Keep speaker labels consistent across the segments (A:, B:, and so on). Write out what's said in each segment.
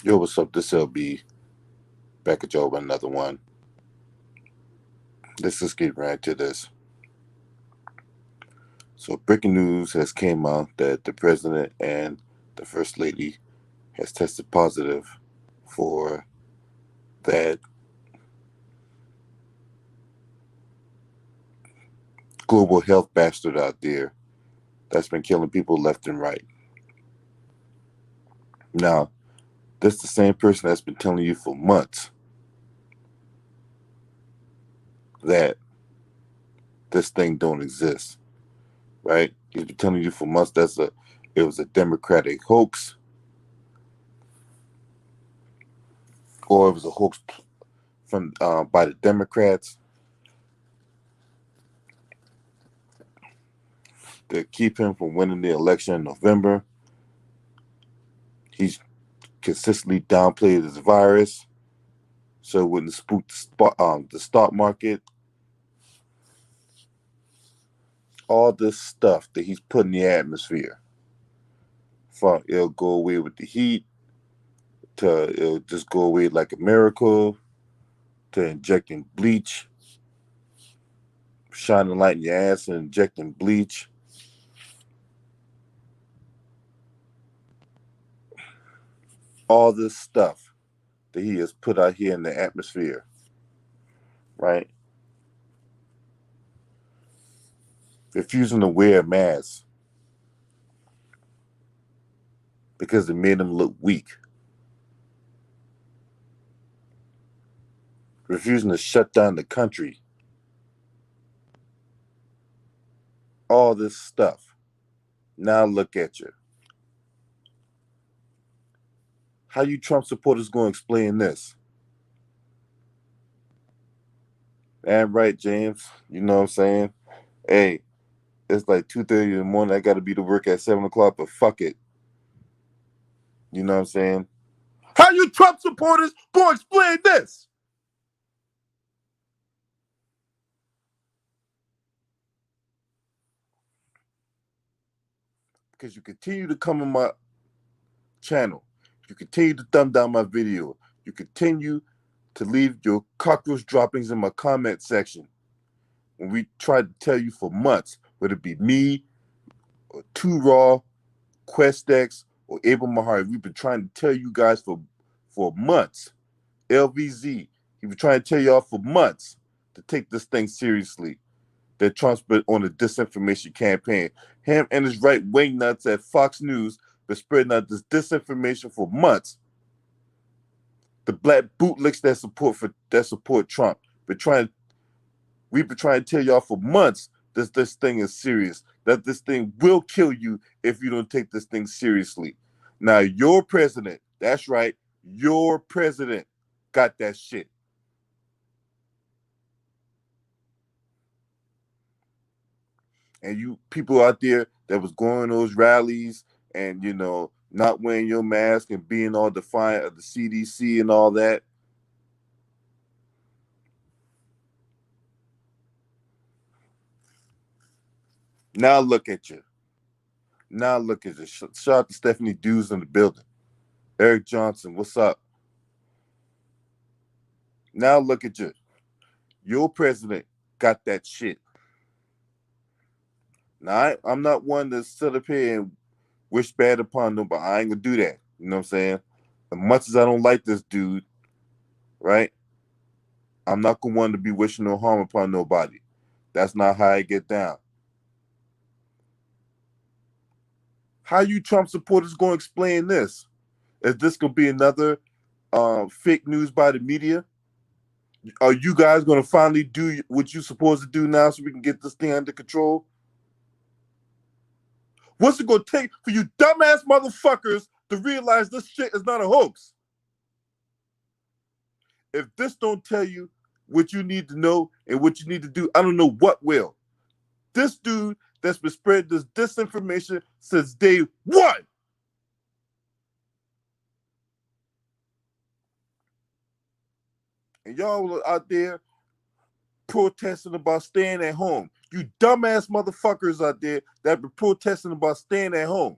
A: Yo, what's up? This LB back at y'all with another one. Let's just get right to this. So, breaking news has came out that the president and the first lady has tested positive for that global health bastard out there that's been killing people left and right. Now, this the same person that's been telling you for months that this thing don't exist, right? He's been telling you for months it was a Democratic hoax, or it was a hoax from by the Democrats to keep him from winning the election in November. He's consistently downplayed his virus so it wouldn't spook the stock market. All this stuff that he's put in the atmosphere. From it'll go away with the heat, to it'll just go away like a miracle, to injecting bleach, shining light in your ass and injecting bleach. All this stuff that he has put out here in the atmosphere, right? Refusing to wear a mask because it made him look weak. Refusing to shut down the country. All this stuff. Now look at you. How you Trump supporters going to explain this? And right, James. You know what I'm saying? Hey, it's like 2:30 in the morning. I got to be to work at 7 o'clock, but fuck it. You know what I'm saying? How you Trump supporters going to explain this? Because you continue to come on my channel. You continue to thumb down my video. You continue to leave your cockroach droppings in my comment section. When we tried to tell you for months, whether it be me or Too Raw, QuestX, or Abel Mahari, we've been trying to tell you guys for months. LVZ, he was trying to tell y'all for months to take this thing seriously. That Trump's been on a disinformation campaign. Him and his right-wing nuts at Fox News been spreading out this disinformation for months. The black bootlicks that support Trump. We've been trying to tell y'all for months this thing is serious. That this thing will kill you if you don't take this thing seriously. Now your president, that's right, your president got that shit. And you people out there that was going to those rallies and not wearing your mask and being all defiant of the CDC and all that. Now look at you. Now look at you. Shout out to Stephanie Dews in the building. Eric Johnson, what's up? Now look at you. Your president got that shit. Now I'm not one to sit up here and wish bad upon nobody. I ain't gonna do that. You know what I'm saying? As much as I don't like this dude, right? I'm not gonna want to be wishing no harm upon nobody. That's not how I get down. How you Trump supporters gonna explain this? Is this gonna be another fake news by the media? Are you guys gonna finally do what you're supposed to do now so we can get this thing under control? What's it gonna take for you dumbass motherfuckers to realize this shit is not a hoax? If this don't tell you what you need to know and what you need to do, I don't know what will. This dude that's been spreading this disinformation since day one. And y'all out there protesting about staying at home. You dumbass motherfuckers out there that been protesting about staying at home.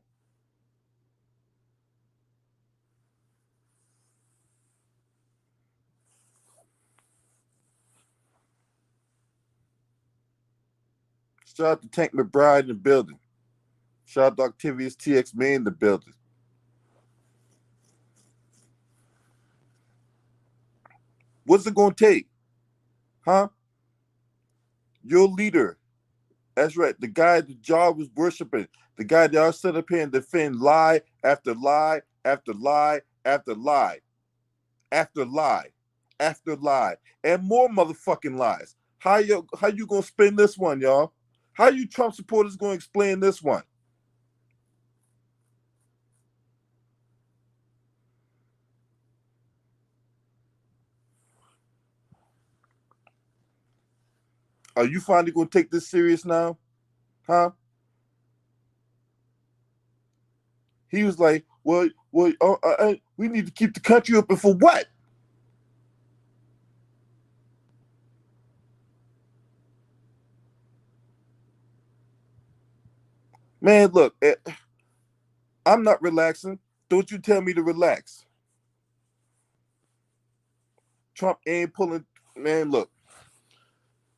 A: Shout out to Tank McBride in the building. Shout out to Octavius TX May in the building. What's it going to take? Huh? Your leader. That's right. The guy the job was worshiping. The guy that I set up here and defend lie after lie after lie after lie after lie after lie and more motherfucking lies. How you gonna spin this one, y'all? How you Trump supporters gonna explain this one? Are you finally gonna take this serious now? Huh? He was like, well, we need to keep the country open for what? Man, look, I'm not relaxing. Don't you tell me to relax. Trump ain't pulling. Man, look.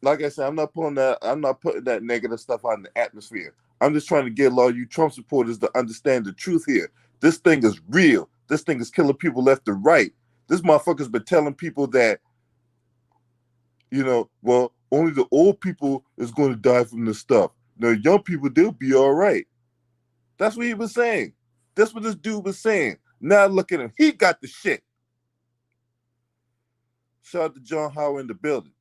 A: Like I said, I'm not putting that negative stuff out in the atmosphere. I'm just trying to get a lot of you Trump supporters to understand the truth here. This thing is real. This thing is killing people left and right. This motherfucker's been telling people that, well, only the old people is going to die from this stuff. Now, young people, they'll be all right. That's what he was saying. That's what this dude was saying. Now look at him. He got the shit. Shout out to John Howard in the building.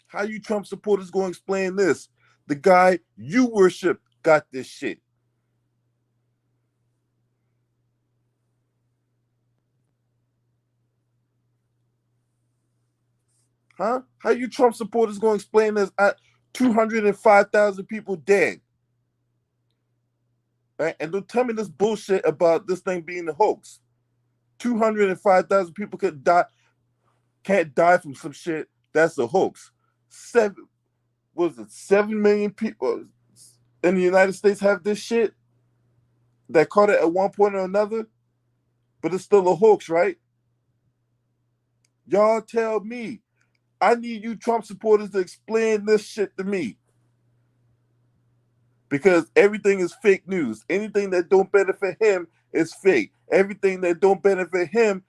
A: How you Trump supporters going to explain this? The guy you worship got this shit. Huh? How you Trump supporters going to explain this? 205,000 people dead. Right? And don't tell me this bullshit about this thing being a hoax. 205,000 people can't die from some shit that's a hoax. 7 million people in the United States have this shit that caught it at one point or another, but it's still a hoax, right? Y'all tell me. I need you Trump supporters to explain this shit to me. Because everything is fake news. Anything that don't benefit him is fake. Everything that don't benefit him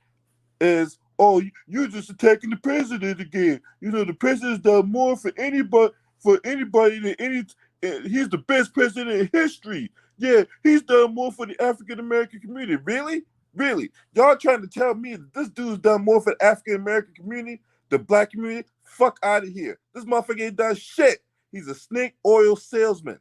A: is, oh, you're just attacking the president again. The president's done more for anybody than any. He's the best president in history. Yeah, he's done more for the African American community. Really? Really? Y'all trying to tell me that this dude's done more for the African American community, the black community? Fuck out of here. This motherfucker ain't done shit. He's a snake oil salesman.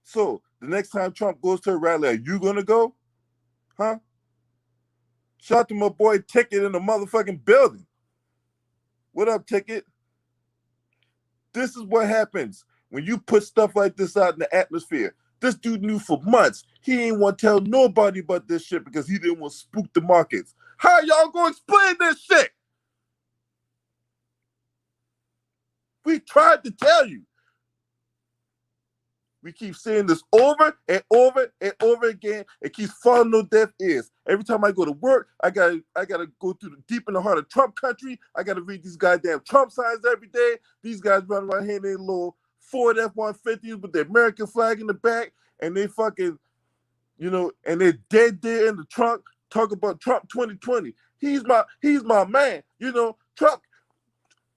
A: So the next time Trump goes to a rally, are you gonna go? Huh? Shout out to my boy Ticket in the motherfucking building. What up, Ticket? This is what happens when you put stuff like this out in the atmosphere. This dude knew for months. He ain't want to tell nobody about this shit because he didn't want to spook the markets. How y'all gonna explain this shit? We tried to tell you. We keep saying this over and over and over again. It keeps falling on deaf ears. Every time I go to work, I gotta go through the deep in the heart of Trump country. I gotta read these goddamn Trump signs every day. These guys run around here in their little Ford F-150s with the American flag in the back, and they fucking, and they're dead there in the trunk. Talk about Trump 2020. He's my man.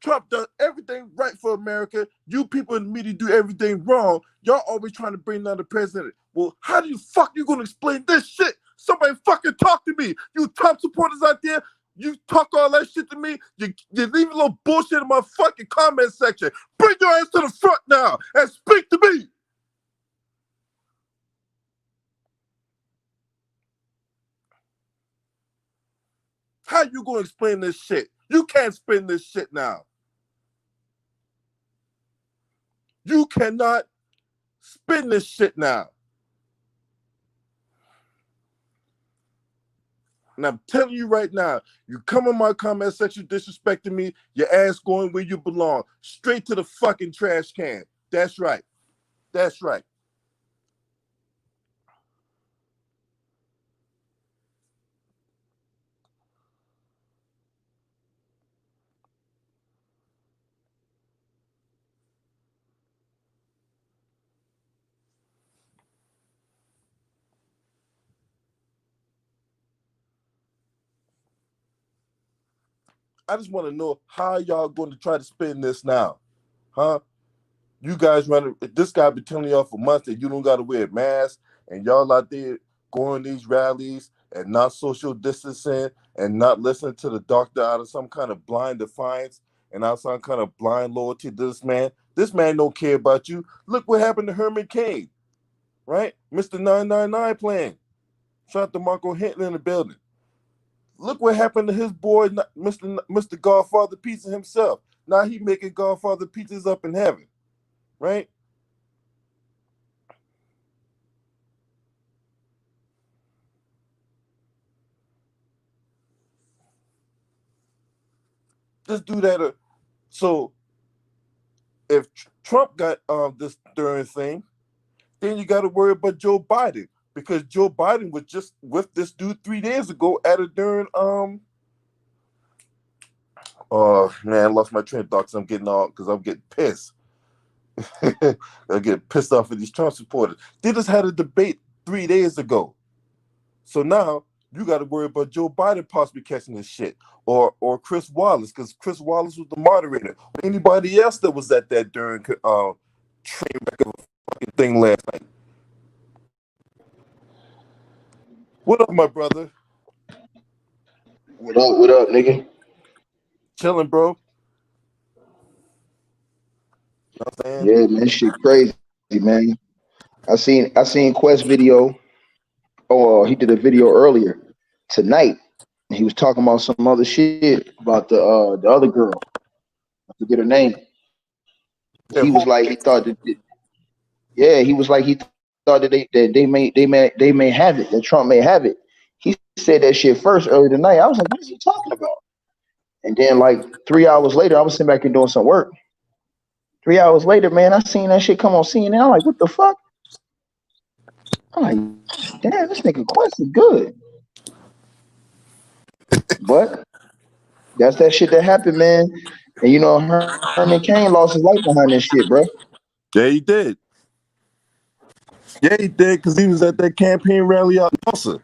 A: Trump does everything right for America. You people in the media do everything wrong. Y'all always trying to bring down the president. Well, how do you gonna explain this shit? Somebody fucking talk to me. You Trump supporters out there, you talk all that shit to me. You leave a little bullshit in my fucking comment section. Bring your ass to the front now and speak to me. How you gonna explain this shit? You can't spin this shit now. You cannot spin this shit now. And I'm telling you right now, you come in my comment section disrespecting me, your ass going where you belong. Straight to the fucking trash can. That's right. That's right. I just want to know how y'all going to try to spin this now, huh? You guys running. This guy been telling y'all for months that you don't got to wear a mask, and y'all out there going these rallies and not social distancing and not listening to the doctor out of some kind of blind defiance and out some kind of blind loyalty to this man. This man don't care about you. Look what happened to Herman Cain, right? Mr. 999 plan. Shout out to Marco Hinton in the building. Look what happened to his boy, Mr. Godfather Pizza himself. Now he making Godfather pizzas up in heaven, right? Just do that. So if Trump got this during thing, then you got to worry about Joe Biden because Joe Biden was just with this dude 3 days ago at a during oh man, I lost my train of thought because I'm getting all because I'm getting pissed. I get pissed off at these Trump supporters. They just had a debate 3 days ago. So now you got to worry about Joe Biden possibly catching this shit, or Chris Wallace, because Chris Wallace was the moderator. Or anybody else that was at that during train wreck of a fucking thing last night. What up, my brother?
B: What up, nigga?
A: Chilling, bro. You know what I'm saying?
B: Yeah, man, shit crazy, man. I seen Quest video. Oh, he did a video earlier tonight. He was talking about some other shit about the other girl. I forget her name.
A: Yeah,
B: He was like he thought yeah, he was like he thought that they may have it, that Trump may have it. He said that shit first earlier tonight. I was like, what is he talking about? And then like 3 hours later, I was sitting back and doing some work. 3 hours later, man, I seen that shit come on CNN. I'm like, what the fuck? I'm like, damn, this nigga Quest is good. But that's that shit that happened, man. And you know, Herman Cain lost his life behind this shit, bro.
A: yeah, he did. Yeah, he did because he was at that campaign rally out in Tulsa.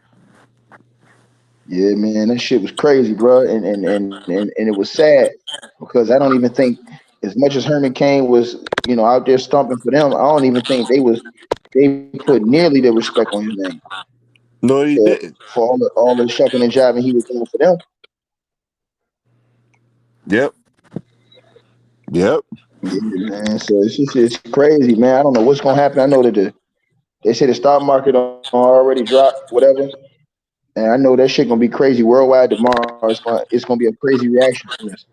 B: Yeah, man, that shit was crazy, bro. And it was sad because I don't even think, as much as Herman Cain was, out there stomping for them, I don't even think they put nearly the respect on his name
A: No, he didn't.
B: for all the shucking and jiving he was doing for them.
A: Yep. Yep.
B: Yeah, man. So it's crazy, man. I don't know what's gonna happen. I know that they say the stock market already dropped, whatever. And I know that shit gonna be crazy worldwide tomorrow. It's gonna be a crazy reaction from this.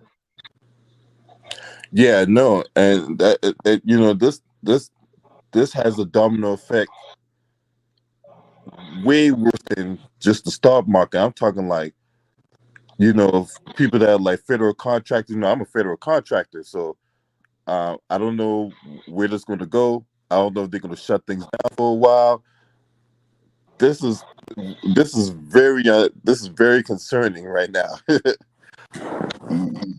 A: Yeah, no, and this has a domino effect way worse than just the stock market. I'm talking like people that are like federal contractors. I'm a federal contractor, so I don't know where this going to go. I don't know if they're going to shut things down for a while. This is this is very concerning right now.
B: Mhm.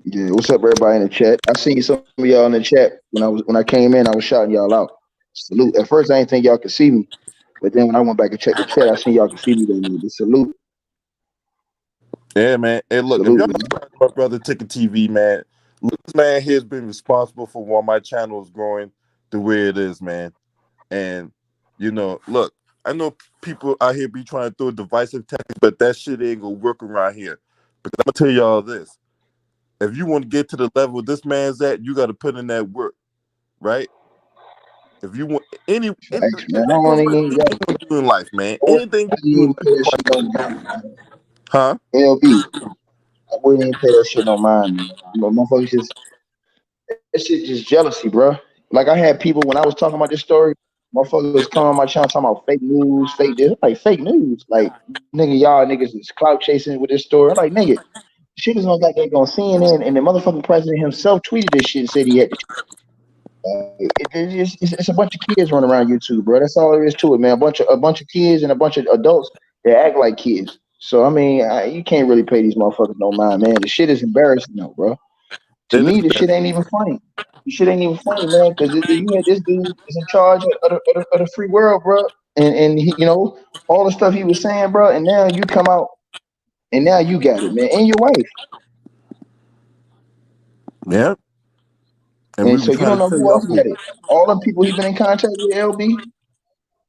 B: Yeah, what's up, everybody in the chat? I seen some of y'all in the chat when I came in. I was shouting y'all out. Salute. At first, I didn't think y'all could see me, but then when I went back and checked the chat, I seen y'all could see me. Then the salute,
A: Yeah, man. Hey, look, if
B: salute,
A: y'all
B: man.
A: subscribe to my brother Ticket TV, man, look, this man here has been responsible for why my channel is growing the way it is, man. And look, I know people out here be trying to throw divisive tactics, but that shit ain't gonna work around here. Because I'm gonna tell y'all this: if you want to get to the level this man's at, you got to put in that work, right? If you want
B: Facts, man. I
A: that
B: don't
A: goes for
B: even,
A: anything you want to do in life, man.
B: I
A: Anything you
B: wouldn't
A: do in
B: even
A: life,
B: pay
A: you
B: that shit no
A: probably got
B: mind,
A: to do,
B: man.
A: huh?
B: LB, I wouldn't even pay that shit no mind, man. Motherfuckers just that shit just jealousy, bro. Like I had people when I was talking about this story, motherfuckers come on my channel talking about fake news, fake this, like fake news, like nigga, y'all niggas is clout chasing with this story. I'm like nigga, shit is on like they on CNN, and the motherfucking president himself tweeted this shit and said he had to. It's a bunch of kids running around YouTube, bro. That's all there is to it, man. A bunch of kids and a bunch of adults that act like kids. So I mean, you can't really pay these motherfuckers no mind, man. The shit is embarrassing, though, bro. To
A: It
B: me,
A: is
B: the shit
A: bad.
B: ain't even funny. The shit ain't even funny, man, because you had this dude is in charge of the free world, bro, and he, all the stuff he was saying, bro, and now you come out and now you got it, man, and your wife.
A: Yeah. And we
B: And
A: were
B: so you
A: trying
B: don't
A: to
B: know
A: tell
B: who
A: y'all
B: else got
A: for
B: it. All them people he been in contact with, LB.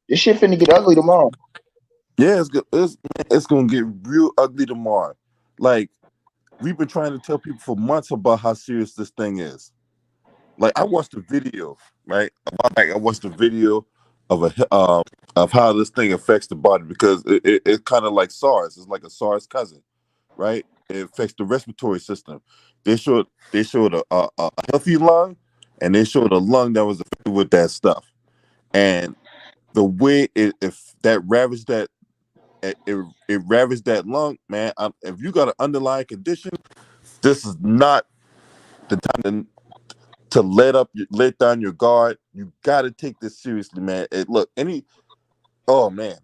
B: This shit finna get ugly tomorrow.
A: yeah, it's gonna get real ugly tomorrow. Like we've been trying to tell people for months about how serious this thing is. Like I watched a video, right? I watched a video of of how this thing affects the body because it's kind of like SARS. It's like a SARS cousin, right? It affects the respiratory system. They showed a healthy lung, and they showed a lung that was affected with that stuff. And the way if that ravaged it ravaged that lung, man. If you got an underlying condition, this is not the time to let down your guard. You got to take this seriously, man. Look, oh man,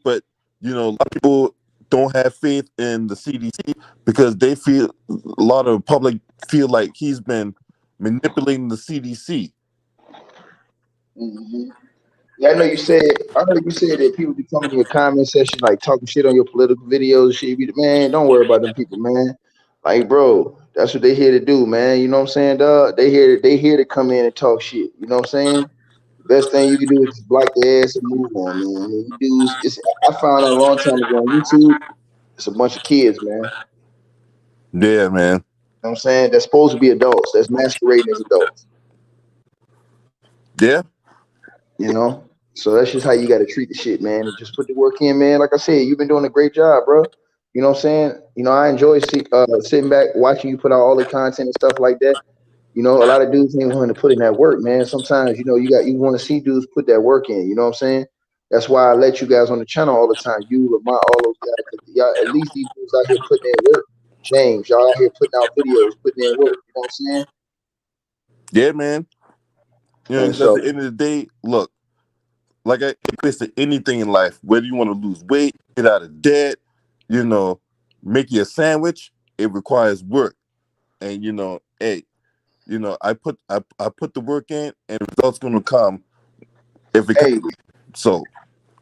A: but a lot of people don't have faith in the CDC because they feel a lot of the public feel like he's been manipulating the CDC.
B: Hmm. Yeah, I know you said. I heard you said that people be coming in your comment section like talking shit on your political videos. And shit, you be, man, don't worry about them people, man. Like, bro, that's what they here to do, man. You know what I'm saying, dog? They here to come in and talk shit. You know what I'm saying? The best thing you can do is just block their ass and move on, man. I mean, you dudes, I found out a long time ago on YouTube. It's a bunch of kids, man.
A: Yeah, man.
B: You know what I'm saying? They're supposed to be adults. That's masquerading as adults.
A: Yeah,
B: You know? So that's just how you gotta treat the shit, man. And just put the work in, man. Like I said, you've been doing a great job, bro. You know what I'm saying? I enjoy sitting back, watching you put out all the content and stuff like that. A lot of dudes ain't willing to put in that work, man. Sometimes, you want to see dudes put that work in. You know what I'm saying? That's why I let you guys on the channel all the time. You, Lamont, all those guys. 'Cause y'all, at least these dudes out here putting in work. James, y'all out here putting out videos, putting in work. You know what I'm saying?
A: yeah, man.
B: And
A: Because at the
B: so,
A: end of the day, look, like it equates to anything in life. Whether you want to lose weight, get out of debt, you know, make you a sandwich, it requires work. And hey, I put the work in, and results gonna come if it
B: hey,
A: comes. So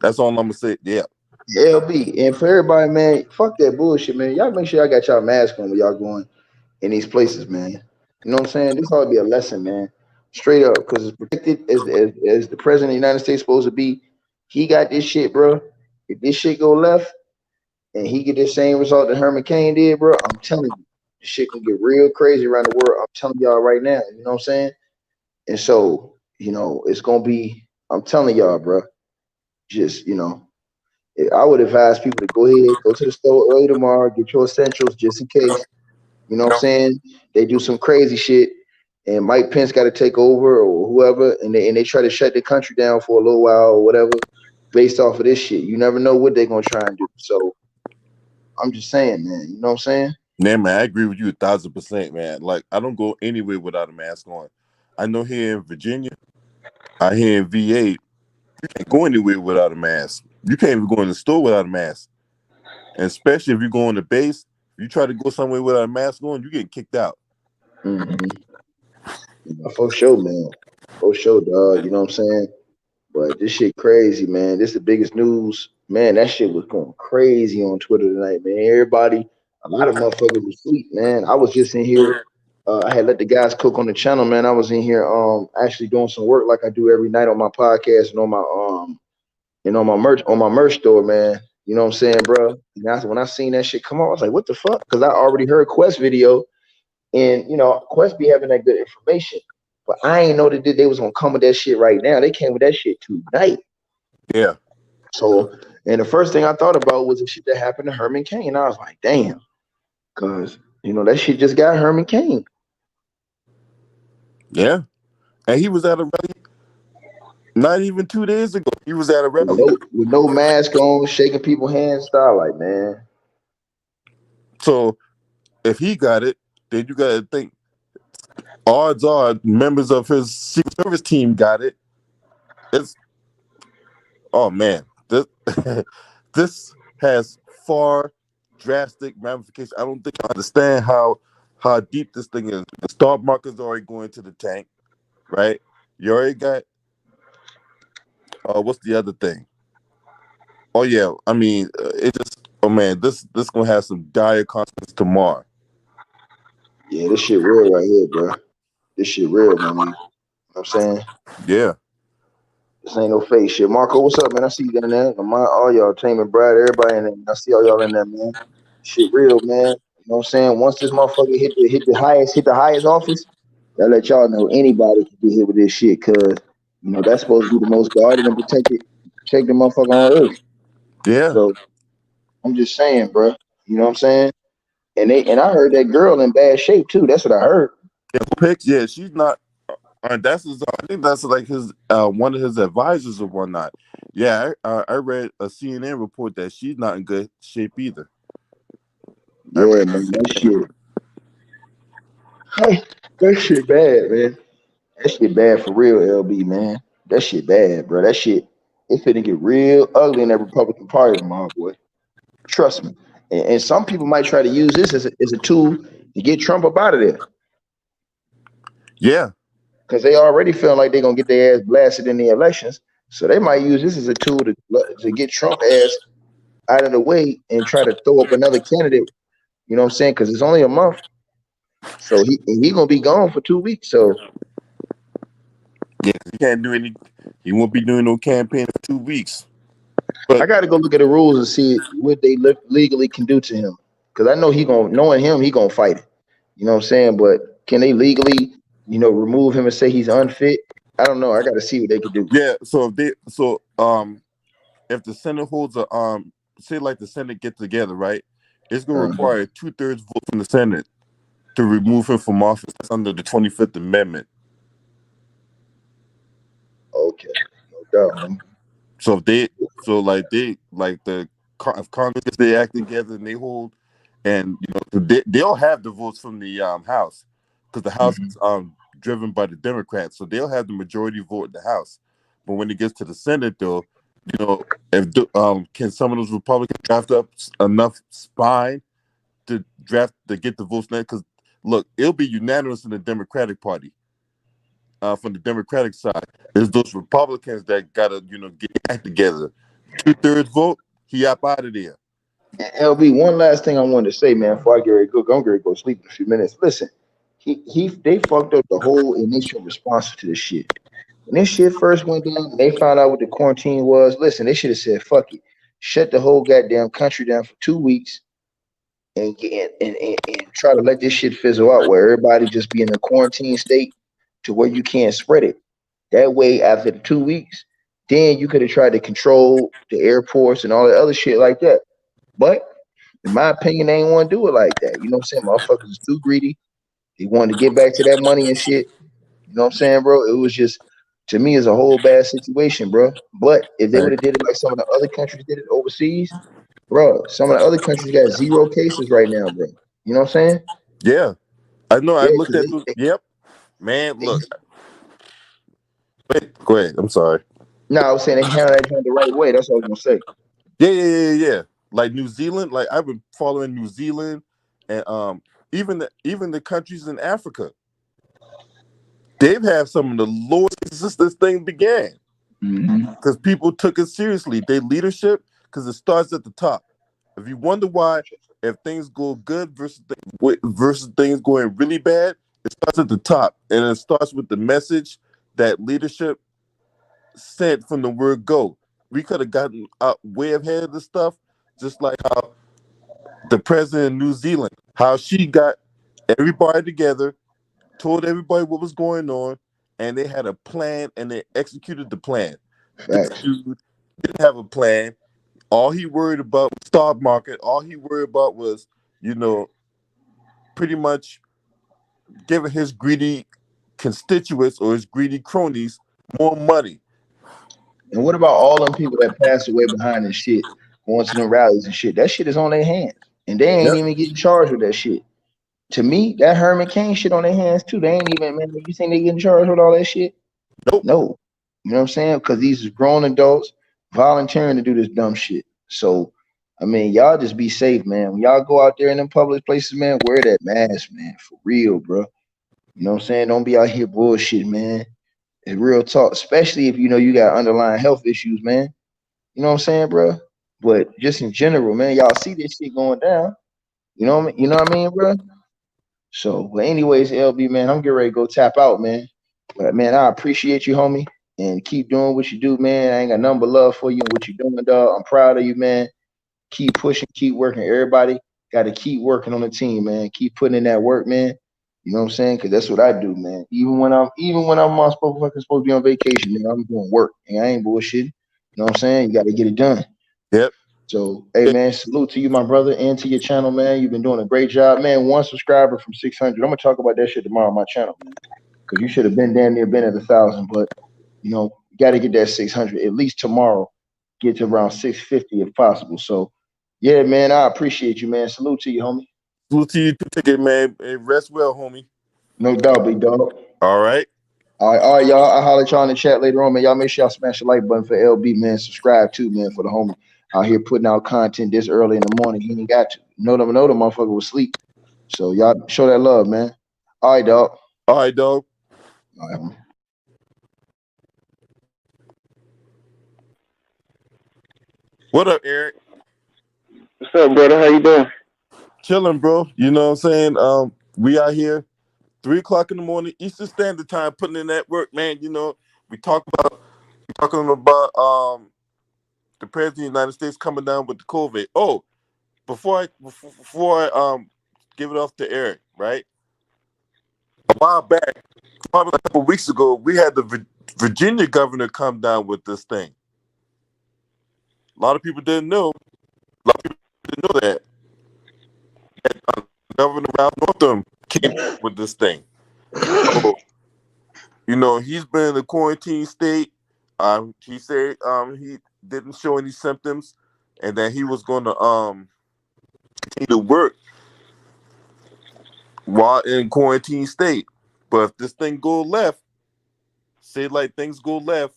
A: that's all I'm gonna say. Yeah,
B: LB, and for everybody, man, fuck that bullshit, man. Y'all make sure y'all got y'all mask on when y'all going in these places, man. You know what I'm saying? This ought to be a lesson, man. Straight up, because it's protected as the president of the United States supposed to be. He got this shit, bro. If this shit go left and he get the same result that Herman Cain did, bro, I'm telling you, this shit can get real crazy around the world. I'm telling y'all right now. You know what I'm saying? And so, it's gonna be. I'm telling y'all, bro. Just I would advise people to go ahead, go to the store early tomorrow, get your essentials just in case. You know what I'm saying? They do some crazy shit, and Mike Pence got to take over or whoever, and they try to shut the country down for a little while or whatever, based off of this shit. You never know what they're gonna try and do. So I'm just saying, man. You know what I'm saying?
A: yeah, man. I agree with you 1,000%, man. Like I don't go anywhere without a mask on. I know here in Virginia, I here in VA, you can't go anywhere without a mask. You can't even go in the store without a mask. And especially if you go on the base, you try to go somewhere without a mask on, you get kicked out.
B: Mm-hmm. For sure, man. For sure, dog. You know what I'm saying? But this shit crazy, man. This the biggest news. Man, that shit was going crazy on Twitter tonight, man. Everybody, a lot of motherfuckers was asleep, man. I was just in here. I had let the guys cook on the channel, man. I was in here actually doing some work like I do every night on my podcast and on my my merch store, man. You know what I'm saying, bro? And when I seen that shit come on, I was like, what the fuck? Because I already heard Quest video, and Quest be having that good information. But I ain't know that they was gonna come with that shit right now. They came with that shit tonight.
A: Yeah.
B: So, and the first thing I thought about was the shit that happened to Herman Cain. I was like, damn, because that shit just got Herman Cain
A: Yeah. And he was at a rally not even 2 days ago. He was at a
B: with
A: rally.
B: no mask on, shaking people's hands. Style like, man,
A: So if he got it, then you gotta think odds are members of his Secret Service team got it. It's oh man. This this has far drastic ramifications. I don't think I understand how deep this thing is. The stock market's already going to the tank, right? You already got what's the other thing? Oh yeah, I mean, it just Oh man, this gonna have some dire consequences tomorrow.
B: Yeah, this shit real right here, bro. This shit real, man. You know what I'm saying?
A: Yeah,
B: This ain't no fake shit. Marco, what's up, man? I see you down there. All y'all, Tame and Brad, everybody in there. I see all y'all in there, man. Shit real, man. You know what I'm saying? Once this motherfucker hit the highest office, that let y'all know anybody can be hit with this shit, cause you know that's supposed to be the most guarded and protected motherfucker on earth.
A: yeah.
B: So I'm just saying, bro. You know what I'm saying? And I heard that girl in bad shape too. That's what I heard.
A: Yeah, pics. Yeah, she's not. That's his. I think that's like his one of his advisors or whatnot. Yeah, I read a CNN report that she's not in good shape either. I
B: Yeah,
A: read
B: man, that
A: CNN.
B: shit. That shit bad, man. That shit bad for real, LB, man. That shit bad, bro. That shit, it finna get real ugly in that Republican Party tomorrow, boy. Trust me. And some people might try to use this as a tool to get Trump up out of there.
A: Yeah,
B: Because they already feel like they're gonna get their ass blasted in the elections. So they might use this as a tool to get Trump ass out of the way and try to throw up another candidate. You know what I'm saying? Because it's only a month. So he gonna be gone for 2 weeks. So
A: yeah. 'Cause he can't do any. He won't be doing no campaign for 2 weeks.
B: I
A: But
B: got to go look at the rules and see what they legally can do to him. Because I know knowing him, he gonna fight it. You know what I'm saying? But can they legally, remove him and say he's unfit? I don't know. I got to see what they can do.
A: yeah, if the Senate holds a say like the Senate get together, right? It's gonna
B: Uh-huh.
A: require 2/3 vote from the Senate to remove him from office. That's under the 25th Amendment.
B: Okay, no doubt, man.
A: So if they like if Congress gets their act together and they hold, and they'll have the votes from the House, because the House
B: Hmm.
A: is driven by the Democrats, so they'll have the majority vote in the House. But when it gets to the Senate, though, if can some of those Republicans draft up enough spine to get the votes now? Because look, it'll be unanimous in the Democratic Party. From the Democratic side, there's those Republicans that gotta get back together. 2/3 vote, he up out of there.
B: And LB, one last thing I wanted to say, man, before I get ready to go, I'm going to go sleep in a few minutes. Listen, they fucked up the whole initial response to this shit. When this shit first went down, and they found out what the quarantine was. Listen, they should have said, "Fuck it, shut the whole goddamn country down for 2 weeks, and try to let this shit fizzle out, where everybody just be in a quarantine state to where you can't spread it. That way, after the 2 weeks, then you could have tried to control the airports and all that other shit like that. But in my opinion, they ain't want to do it like that. You know what I'm saying? Motherfuckers is too greedy. They wanted to get back to that money and shit. You know what I'm saying, bro? It was just, to me, it's a whole bad situation, bro. But if they would
A: Right.
B: have did it like some of the other countries did it overseas, bro, some of the other countries got zero cases right now, bro. You know what I'm saying?
A: Yeah, I know. I
B: Yeah,
A: looked
B: because
A: at the. Yep, man.
B: they
A: Look, wait, go ahead. I'm sorry.
B: no, I was saying they handled that joint the right way. That's what I was gonna say.
A: Yeah. Like New Zealand, like I've been following New Zealand, and even the countries in Africa, they've had some of the lowest cases since this thing began.
B: Hmm.
A: Because people took it seriously. Their leadership, because it starts at the top. If you wonder why, if things go good versus things going really bad, it starts at the top, and it starts with the message that leadership sent from the word go. We could have gotten way ahead of the stuff, just like how the president of New Zealand, how she got everybody together, told everybody what was going on, and they had a plan and they executed the plan. This
B: Facts.
A: dude didn't have a plan. All he worried about was stock market. All he worried about was, you know, pretty much giving his greedy constituents or his greedy cronies more money.
B: And what about all them people that passed away behind this shit, going to them rallies and shit? That shit is on their hands, and they ain't
A: Yep.
B: even getting charged with that shit. To me, that Herman Cain shit on their hands too. They ain't even, man. You think they getting charged with all that shit?
A: Nope.
B: No. You know what I'm saying? Because these is grown adults volunteering to do this dumb shit. So, I mean, y'all just be safe, man. When y'all go out there in them public places, man, wear that mask, man, for real, bro. You know what I'm saying? Don't be out here bullshit, man. It's real talk, especially if you know you got underlying health issues, man. You know what I'm saying, bro? But just in general, man, y'all see this shit going down. You know what I mean? You know what I mean, bro? So, but anyways, LB, man, I'm getting ready to go tap out, man. But man, I appreciate you, homie, and keep doing what you do, man. I ain't got nothing but love for you and what you're doing, dog. I'm proud of you, man. Keep pushing, keep working. Everybody got to keep working on the team, man. Keep putting in that work, man. You know what I'm saying? Because that's what I do, man. Even when I'm supposed to be on vacation, man, I'm doing work, and I ain't bullshitting. You know what I'm saying? You got to get it done.
A: Yep.
B: So, hey, man, salute to you, my brother, and to your channel, man. You've been doing a great job, man. One subscriber from 600. I'm gonna talk about that shit tomorrow on my channel, man. Because you should have been damn near been at 1,000, but you got to get that 600 at least tomorrow. Get to around 650 if possible. So, yeah, man, I appreciate you, man. Salute to you, homie.
A: Salute to you too, ticket man. Hey, rest well, homie.
B: No doubt, big dog.
A: All right.
B: All right, y'all. I'll holler at y'all in the chat later on, man. Y'all make sure y'all smash the like button for LB, man. Subscribe too, man, for the homie out here putting out content this early in the morning. He ain't got to. Know the motherfucker was asleep. So y'all show that love, man. All right, dog.
A: All right, dog.
B: All right, homie.
A: What up, Eric?
C: What's up, brother? How you doing?
A: Chilling, bro. You know what I'm saying? We out here 3 o'clock in the morning, Eastern Standard Time, putting in that work, man. You know, we talking about the president of the United States coming down with the COVID. Oh, before I give it off to Eric, right? A while back, probably a couple weeks ago, we had the Virginia governor come down with this thing. A lot of people didn't know. A lot of people didn't know that. Governor Ralph Northam came with this thing. So, he's been in a quarantine state. He said he didn't show any symptoms, and that he was going to continue to work while in quarantine state. But if this thing go left, say like things go left,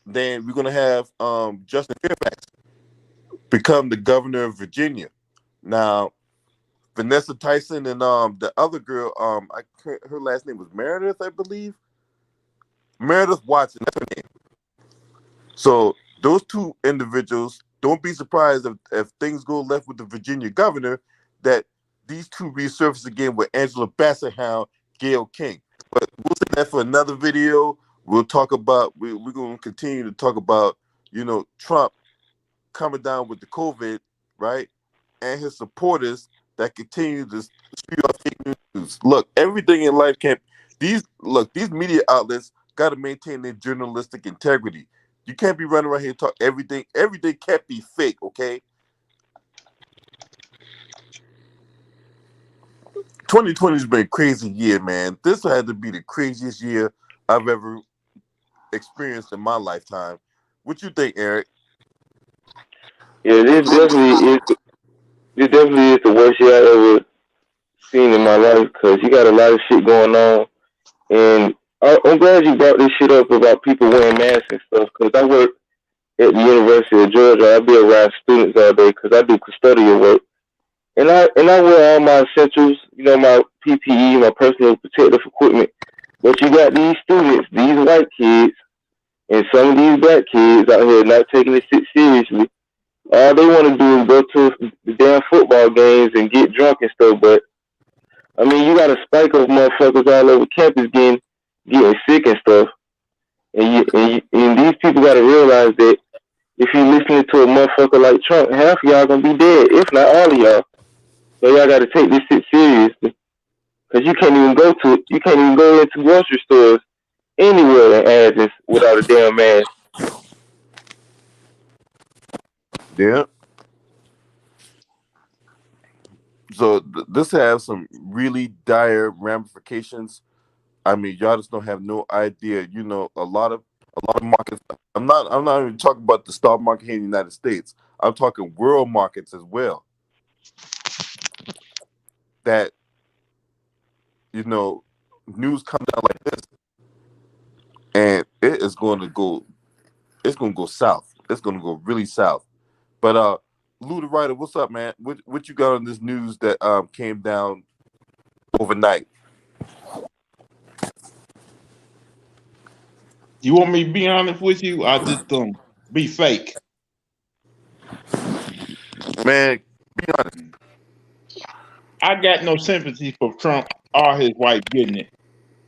A: then we're gonna have Justin Fairfax become the governor of Virginia. Now, Vanessa Tyson and the other girl, her last name was Meredith, I believe. Meredith Watson, that's her name. So those two individuals, don't be surprised if things go left with the Virginia governor, that these two resurface again with Angela Bassett-Hound, Gayle King. But we'll take that for another video. We're going to continue to talk about, Trump coming down with the COVID, right? And his supporters that continue to spew out fake news. Look, everything in life these media outlets got to maintain their journalistic integrity. You can't be running around here and talk everything. Everything can't be fake, okay? 2020 has been a crazy year, man. This had to be the craziest year I've ever experienced in my lifetime. What you think, Eric?
C: Yeah, this definitely is the worst year I ever seen in my life because you got a lot of shit going on, and I'm glad you brought this shit up about people wearing masks and stuff because I work at the University of Georgia. I be around students all day because I do custodial work, and I wear all my essentials, my PPE, my personal protective equipment. But you got these students, these white kids, and some of these black kids out here not taking this shit seriously. All they want to do is go to the damn football games and get drunk and stuff. But I mean, you got a spike of motherfuckers all over campus getting sick and stuff. And these people got to realize that if you're listening to a motherfucker like Trump, half of y'all gonna be dead, if not all of y'all. So y'all got to take this shit seriously, cause you can't even go into grocery stores anywhere in Athens without a damn mask.
A: Yeah. So this has some really dire ramifications. I mean, y'all just don't have no idea. A lot of markets. I'm not even talking about the stock market here in the United States. I'm talking world markets as well. That news come down like this, and it is going to go. It's going to go south. It's going to go really south. But Lou the writer, what's up, man? What you got on this news that came down overnight?
D: You want me to be honest with you? I just be fake.
A: Man, be honest.
D: I got no sympathy for Trump or his wife getting it,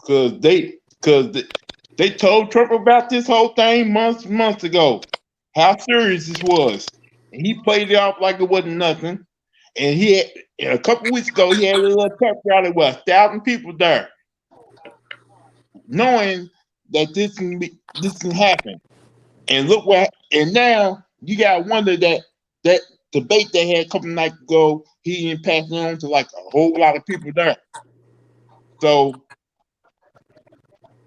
D: because they told Trump about this whole thing months ago, how serious this was, and he played it off like it wasn't nothing. And he had, and a couple weeks ago he had a little pep rally with 1,000 people there, knowing that this can happen. And look what, and now you got to wonder that debate they had a couple nights ago, he didn't pass it on to like a whole lot of people there. So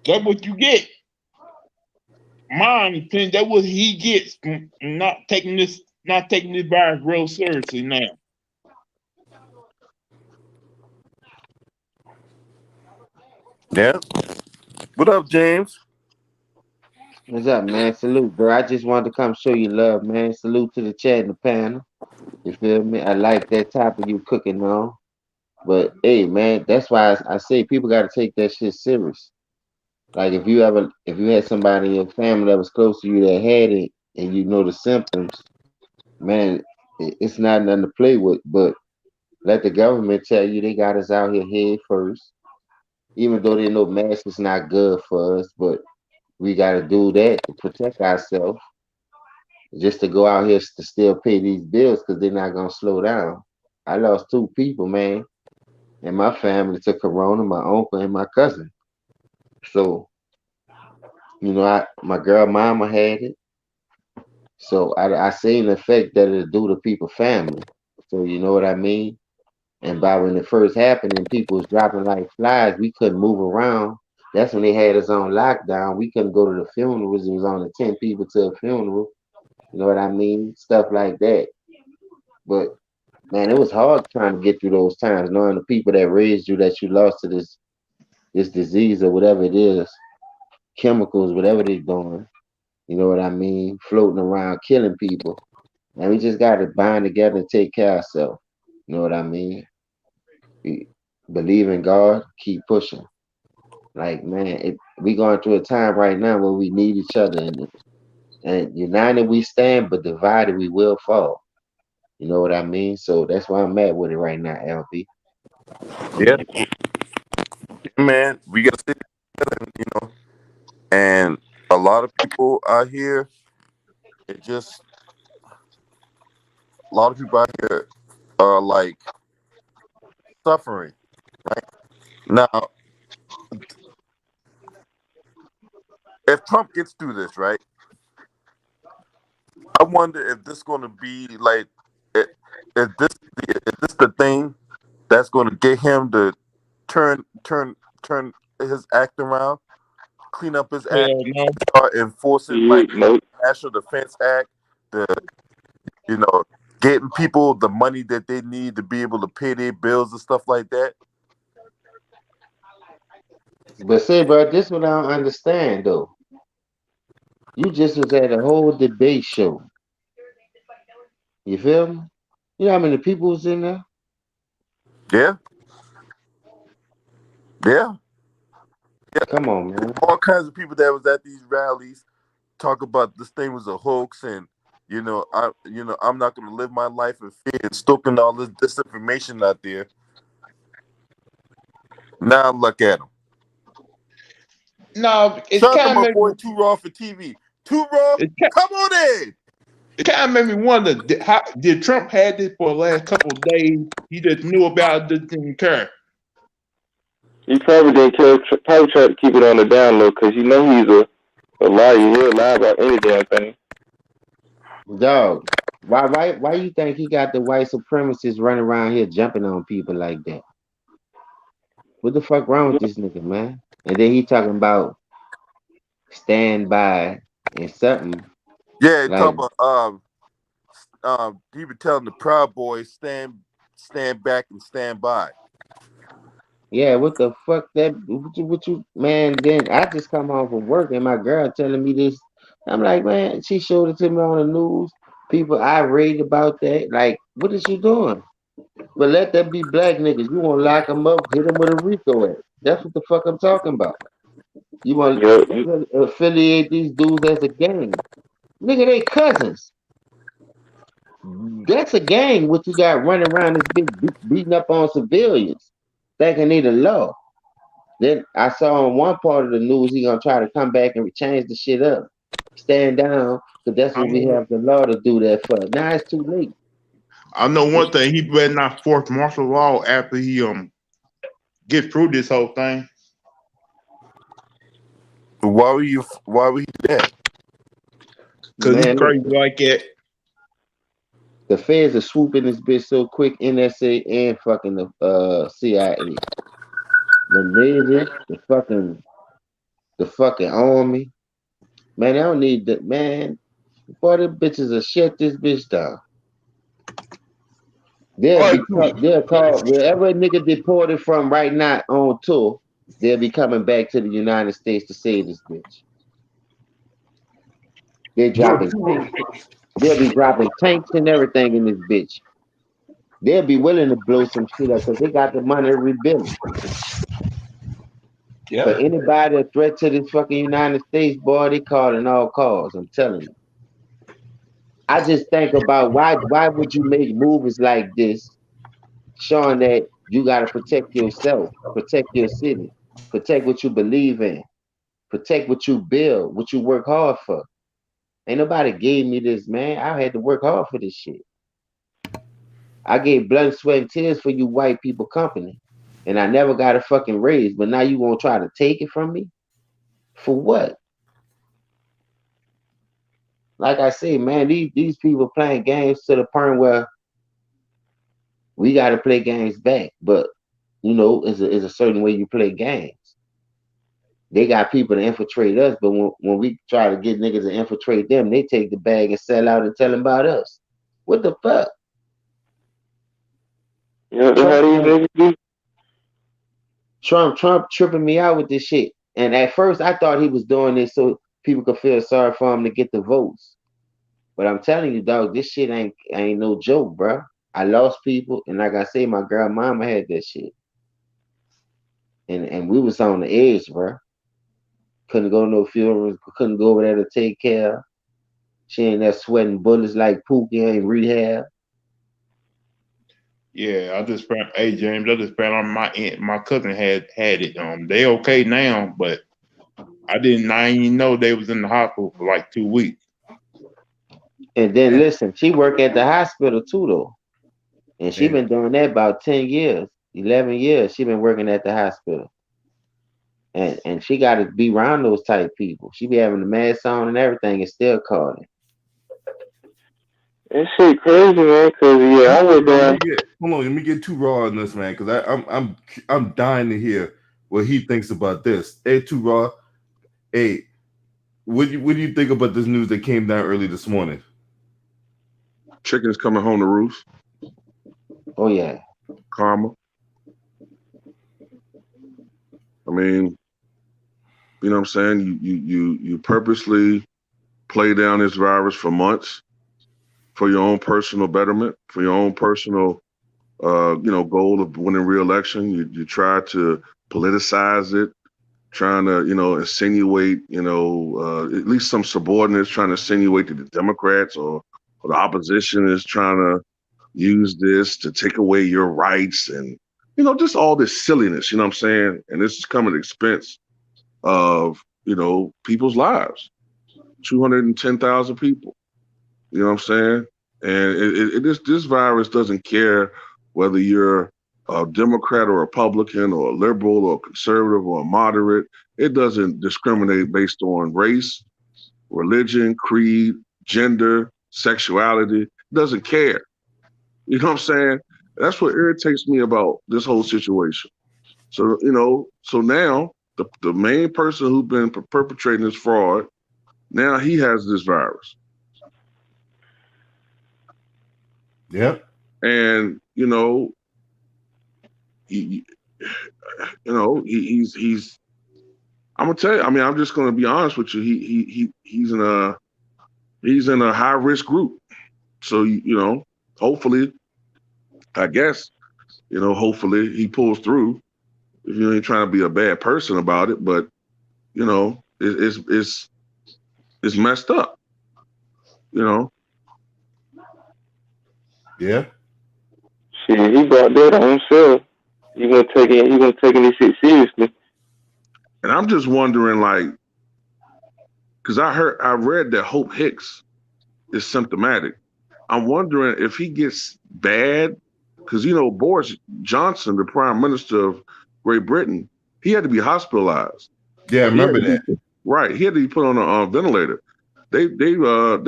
D: that's what you get. My opinion, that what he gets from not taking this virus real seriously now.
A: Yeah. What up, James?
E: What's up, man? Salute, bro. I just wanted to come show you love, man. Salute to the chat and the panel. You feel me? I like that topic you cooking on. But hey, man, that's why I say people got to take that shit serious. Like if you had somebody in your family that was close to you that had it, and you know the symptoms, man, it's not nothing to play with. But let the government tell you they got us out here head first, even though they know masks is not good for us, but we got to do that to protect ourselves, just to go out here to still pay these bills because they're not gonna slow down. I lost two people, man, in my family to corona, my uncle and my cousin. So, my girl mama had it. So I seen the effect that it do to people family. So you know what I mean? And by when it first happened and people was dropping like flies, we couldn't move around. That's when they had us on lockdown. We couldn't go to the funerals. It was only 10 people to a funeral. You know what I mean? Stuff like that. But man, it was hard trying to get through those times, knowing the people that raised you that you lost to this disease or whatever it is, chemicals, whatever they're doing. You know what I mean? Floating around, killing people. And we just got to bind together and take care of ourselves. You know what I mean? We believe in God, keep pushing. Like man, we going through a time right now where we need each other, and united we stand, but divided we will fall. You know what I mean? So that's why I'm at with it right now, LB.
A: Yeah, man. We gotta stay together, And a lot of people out here, it just a lot of people out here are like suffering. Now, if Trump gets through this, right? I wonder if this going to be like, i- is this the thing that's going to get him to turn his act around, clean up his act,
D: Hell no.
A: start enforcing like
C: No,
A: National Defense Act, the you know getting people the money that they need to be able to pay their bills and stuff like that.
E: But say, bro, this what I don't understand though. You just was at a whole debate show. You feel me? You know how many people was in there?
A: Yeah, yeah, yeah.
E: Come on, man.
A: All kinds of people that was at these rallies talk about this thing was a hoax, and I'm not going to live my life in fear and stoking all this disinformation out there. Now look at him.
D: No,
A: Shout out to my boy Too Raw for TV. Too Raw,
D: it,
A: come on in.
D: it kind of made me wonder, how did Trump had this for the last couple of days? He just knew about it, just didn't care.
C: he probably didn't care. Probably tried to keep it on the down low because you know he's a liar. He'll lie about any damn thing.
E: Dog. Why you think he got the white supremacists running around here jumping on people like that? What the fuck wrong with this nigga, man? And then he talking about stand by and something
A: Yeah,
E: like,
A: talk about he been telling the Proud Boys stand back and stand by.
E: yeah, what the fuck that what you man? Then I just come home from work and my girl telling me this. I'm like, man, she showed it to me on the news. People irate about that. Like, what is you doing? But let that be black niggas. You want to lock them up, hit them with a RICO act. That's what the fuck I'm talking about. You want
C: Yo,
E: to affiliate these dudes as a gang. Nigga, they cousins. That's a gang. What you got running around this bitch beating up on civilians, thinking they the law. Then I saw on one part of the news he gonna try to come back and change the shit up, stand down, because that's
D: I
E: what we
D: know.
E: have the law to do that for. Now it's too late.
D: I know one thing. He better not force martial law after he get through this whole thing.
A: Why were you that?
D: Cause he
E: Man,
D: crazy
E: listen,
D: like that.
E: the feds are swooping this bitch so quick, NSA and fucking the CIA, the Navy, the fucking army. Man, I don't need that. Man, boy, the bitches will shut this bitch down.
A: All right, cool.
E: They'll call wherever a nigga deported from right now on tour. They'll be coming back to the United States to save this bitch. They're
A: You're
E: dropping
A: too.
E: tanks. They'll be dropping tanks and everything in this bitch. They'll be willing to blow some shit up because they got the money to rebuild it. But
D: Yeah.
E: anybody a threat to this fucking United States, boy, they calling all calls. I'm telling you. I just think about why would you make movies like this, showing that you gotta protect yourself, protect your city, protect what you believe in, protect what you build, what you work hard for. Ain't nobody gave me this, man. I had to work hard for this shit. I gave blood, sweat, and tears for you white people company. And I never got a fucking raise. But now you gonna try to take it from me? For what? Like I say, man, these people playing games to the point where we gotta play games back. But you know, it's a certain way you play games. They got people to infiltrate us, but when we try to get niggas to infiltrate them, they take the bag and sell out and tell them about us. What the fuck?
C: You know how
E: Trump
C: these
E: ain't
C: niggas do?
E: Trump tripping me out with this shit. And at first I thought he was doing this so people could feel sorry for him to get the votes. But I'm telling you, dog, this shit ain't no joke, bro. I lost people, and like I say, my girl mama had that shit. And we was on the edge, bro. Couldn't go to no funerals, couldn't go over there to take care. She ain't there sweating bullets like Pookie ain't rehab.
D: Yeah, I just found. Hey James, I just found out my aunt, my cousin had it. They okay now, but I didn't. I didn't even know they was in the hospital for like 2 weeks.
E: And then listen, she work at the hospital too though. And she
A: And
E: been doing that about 10 years, 11 years. She been working at the hospital. And she got to be around those type people. She be having the mask on and everything, and still calling.
C: That shit crazy, man. Cause yeah, I went down.
A: hold on, let me get too raw on this, man, because I'm dying to hear what he thinks about this. Hey, too raw. Hey, what do you think about this news that came down early this morning?
F: Chickens coming home to roost.
E: Oh yeah.
F: Karma. I mean, you know what I'm saying? You purposely play down this virus for months for your own personal betterment, for your own personal goal of winning re-election. You try to politicize it, trying to, insinuate, at least some subordinates trying to insinuate that the Democrats or the opposition is trying to use this to take away your rights and, just all this silliness, you know what I'm saying? And this is coming at the expense of, people's lives. 210,000 people. You know what I'm saying? And this virus doesn't care whether you're a Democrat or Republican or a liberal or a conservative or a moderate. It doesn't discriminate based on race, religion, creed, gender, sexuality. It doesn't care. You know what I'm saying? That's what irritates me about this whole situation. So, so now the main person who's been perpetrating this fraud, now he has this virus.
A: Yep.
F: And, he, he's I'm gonna tell you, I mean, I'm just gonna be honest with you. He's in a high risk group. So, hopefully, I guess, hopefully he pulls through. If you ain't trying to be a bad person about it, but it's messed up.
A: Yeah.
C: Shit, he brought that on himself. He wasn't taking this shit seriously.
F: And I'm just wondering, like, because I read that Hope Hicks is symptomatic. I'm wondering if he gets bad, because Boris Johnson, the Prime Minister of Great Britain, he had to be hospitalized.
A: Yeah, I
F: He had
A: remember
F: to be,
A: that.
F: right. He had to be put on a ventilator. They revealed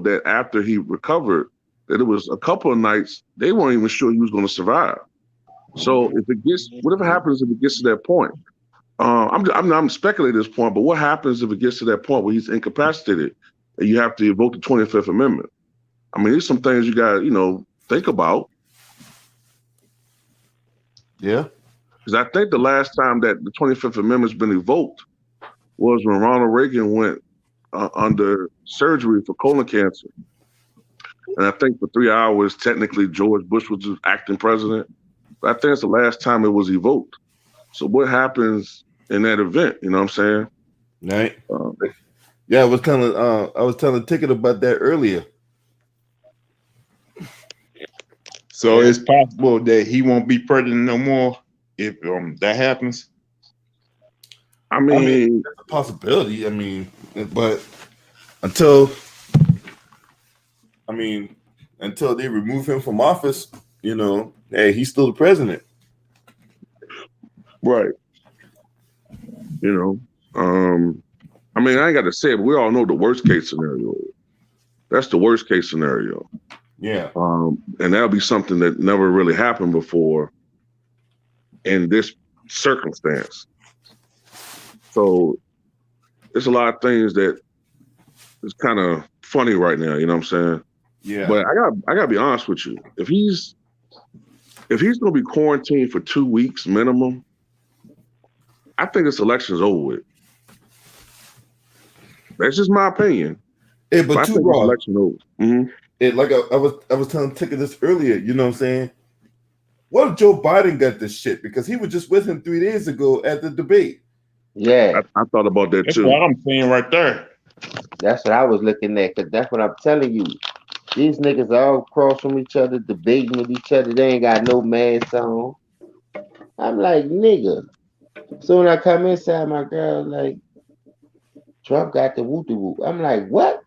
F: that after he recovered, that it was a couple of nights they weren't even sure he was going to survive. So whatever happens if it gets to that point? I'm speculating at this point, but what happens if it gets to that point where he's incapacitated and you have to evoke the 25th Amendment? I mean, there's some things you got to think about.
A: Yeah.
F: Because I think the last time that the 25th Amendment's been evoked was when Ronald Reagan went under surgery for colon cancer. And I think for 3 hours, technically, George Bush was the acting president. But I think it's the last time it was evoked. So what happens in that event? You know what I'm saying?
A: Right. Yeah, I was telling Ticket about that earlier.
D: So it's possible that he won't be president no more if that happens.
F: I mean,
A: that's a possibility. I mean, but until they remove him from office, hey, he's still the president.
F: Right. I mean, I ain't got to say it, but we all know the worst case scenario. That's the worst case scenario.
A: Yeah.
F: And that'll be something that never really happened before in this circumstance. So there's a lot of things that is kind of funny right now, you know what I'm saying?
A: Yeah.
F: But I gotta be honest with you. If he's gonna be quarantined for 2 weeks minimum, I think this election's over with. That's just my opinion.
A: Hey, but
F: I
A: too
F: think
A: raw.
F: this election over. Mm-hmm.
A: Like I was telling Ticket this earlier, you know what I'm saying? What if Joe Biden got this shit? Because he was just with him 3 days ago at the debate.
E: Yeah.
F: I thought about that
D: That's
F: too.
D: what I'm saying right there.
E: That's what I was looking at, because that's what I'm telling you. These niggas all across from each other, debating with each other. They ain't got no masks on. I'm like, nigga. So when I come inside, my girl like, Trump got the woo-woo. I'm like, what?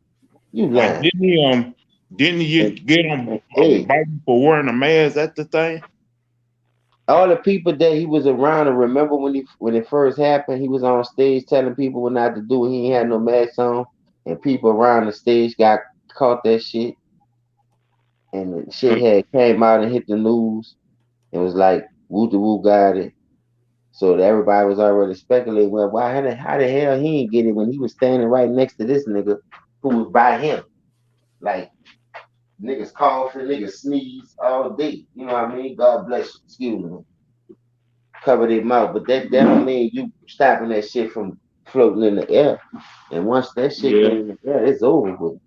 E: You lying?
D: Didn't he get on
E: Hey,
D: Biden for wearing a mask at the thing?
E: all the people that he was around, and remember when it first happened, he was on stage telling people what not to do. He ain't had no mask on, and people around the stage got caught that shit, and the shit had came out and hit the news. It was like woo got it. So everybody was already speculating, well, how the hell he ain't get it when he was standing right next to this nigga who was by him? Like, niggas coughing, niggas sneeze all day. You know what I mean? God bless you. Excuse me. Cover their mouth. But that don't mean you stopping that shit from floating in the air. And once that shit get in the air, it's over with.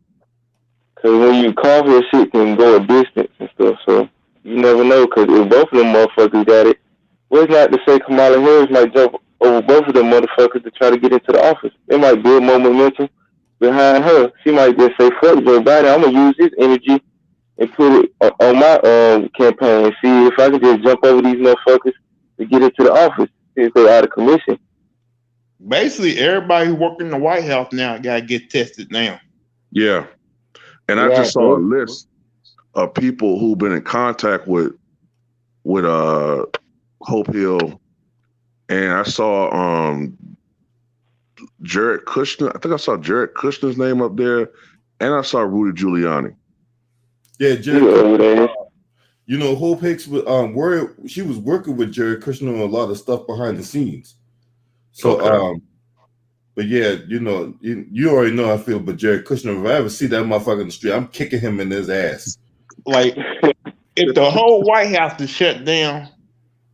C: Because when you cough, your shit can go a distance and stuff. So you never know. Because if both of them motherfuckers got it, well, it's not to say Kamala Harris might jump over both of them motherfuckers to try to get into the office. They might build more momentum behind her. She might just say, fuck Joe Biden, I'm going to use his energy and put it on my campaign and see if I can just jump over these motherfuckers to get into the office since they're out of commission.
D: Basically, everybody who work in the White House now got to get tested now.
F: Yeah. And I just saw a list of people who've been in contact with Hope Hill, and I saw Jared Kushner. I think I saw Jared Kushner's name up there, and I saw Rudy Giuliani.
A: Yeah, Jared. Hope Hicks was she was working with Jared Kushner on a lot of stuff behind the scenes. So but yeah, you already know how I feel about Jared Kushner. If I ever see that motherfucker in the street, I'm kicking him in his ass.
D: Like, if the whole White House is shut down,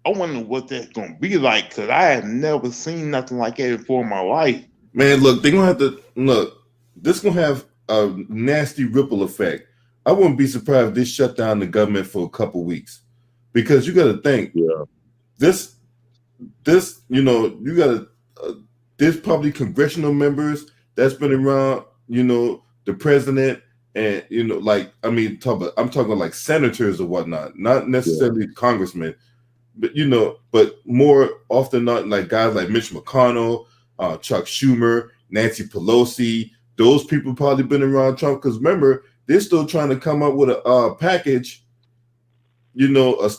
D: I wonder what that's gonna be like, because I have never seen nothing like that before in my life.
A: Man, look, they're gonna have to this gonna have a nasty ripple effect. I wouldn't be surprised if they shut down the government for a couple weeks, because you got to think, this, you got to. There's probably congressional members that's been around, the president and like I'm talking like senators or whatnot, not necessarily congressmen, but but more often not like guys like Mitch McConnell, Chuck Schumer, Nancy Pelosi. Those people probably been around Trump because remember they're still trying to come up with a package,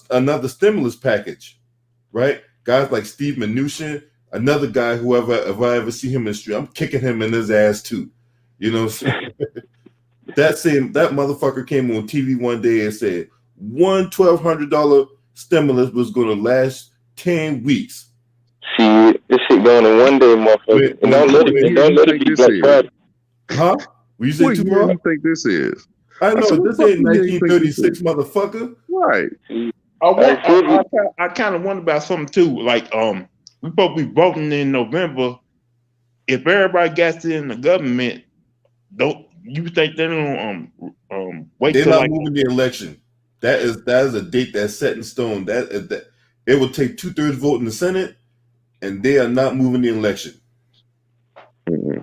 A: another stimulus package, right? Guys like Steve Mnuchin, another guy. If I ever see him in the street, I'm kicking him in his ass too. That motherfucker came on TV one day and said $1,200 stimulus was going to last 10 weeks.
C: See, this shit going in one day, motherfucker. And don't let it be Black Friday.
A: Huh? Will you say
F: what year do you think this is?
A: I know this ain't 1936, motherfucker.
F: Right.
D: I kind of wonder about something too. Like, we supposed to be voting in November. If everybody gets in the government, don't you think they're gonna wait?
A: They're not moving the election. That is a date that's set in stone. That it will take 2/3 vote in the Senate, and they are not moving the election.
F: Mm-hmm.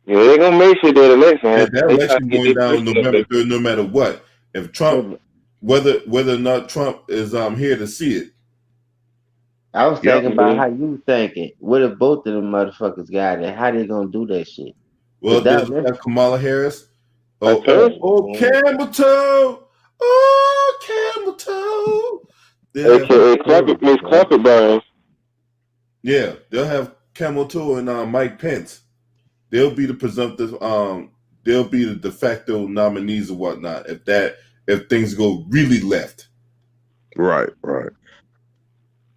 C: Yeah, they're gonna make sure that election happens.
A: That election going down November 3rd, no matter what. If Trump, whether or not Trump is here to see it.
E: I was thinking about how you thinking. What if both of them motherfuckers got it? How they gonna do that shit?
A: Well, there's Kamala Harris. Camel toe. Oh, camel toe.
C: AKA Miss Carpet Burns.
A: Yeah, they'll have Camel toe and Mike Pence. They'll be the presumptive. They'll be the de facto nominees or whatnot. If things go really left.
F: Right.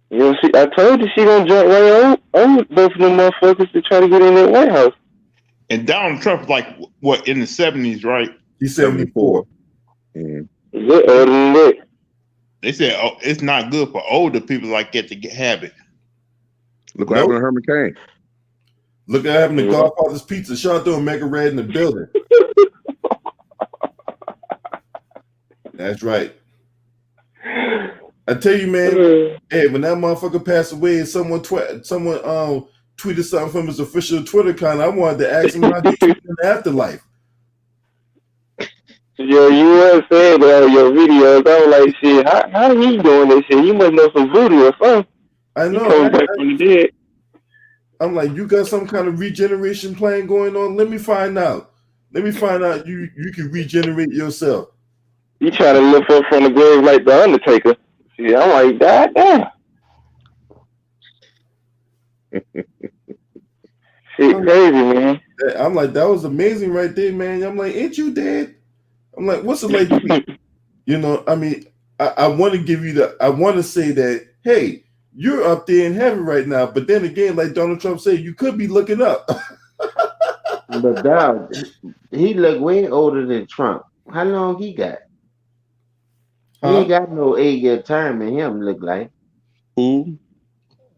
C: Yeah, I told you she gonna jump right on both of them motherfuckers to try to get in that White House.
D: And Donald Trump, like what, in the 70s, right?
A: He's 74.
C: Mm-hmm. Is it older than that?
D: They said it's not good for older people like that to have it.
F: Look what happened to Herman Cain.
A: Look what happened to Godfather's Pizza. Shout out to Omega Red in the building. That's right. I tell you, man. Hey, when that motherfucker passed away, someone tweeted something from his official Twitter account. I wanted to ask him how he in the afterlife.
C: Yeah, you were saying that your videos. I was like, shit, how he doing this shit? He must know some voodoo or something.
A: I know.
C: He coming back from the dead.
A: I'm like, you got some kind of regeneration plan going on? Let me find out. You can regenerate yourself.
C: You trying to lift up from the grave like the Undertaker. Yeah, I'm like, God damn. Shit crazy, man.
A: I'm like, that was amazing right there, man. I'm like, ain't you dead? I'm like, what's it like? I mean, I want to give you I want to say that, hey, you're up there in heaven right now. But then again, like Donald Trump said, you could be looking up.
E: But dog, he look way older than Trump. How long he got? He ain't got no 8-year term in him, look like.
F: Who?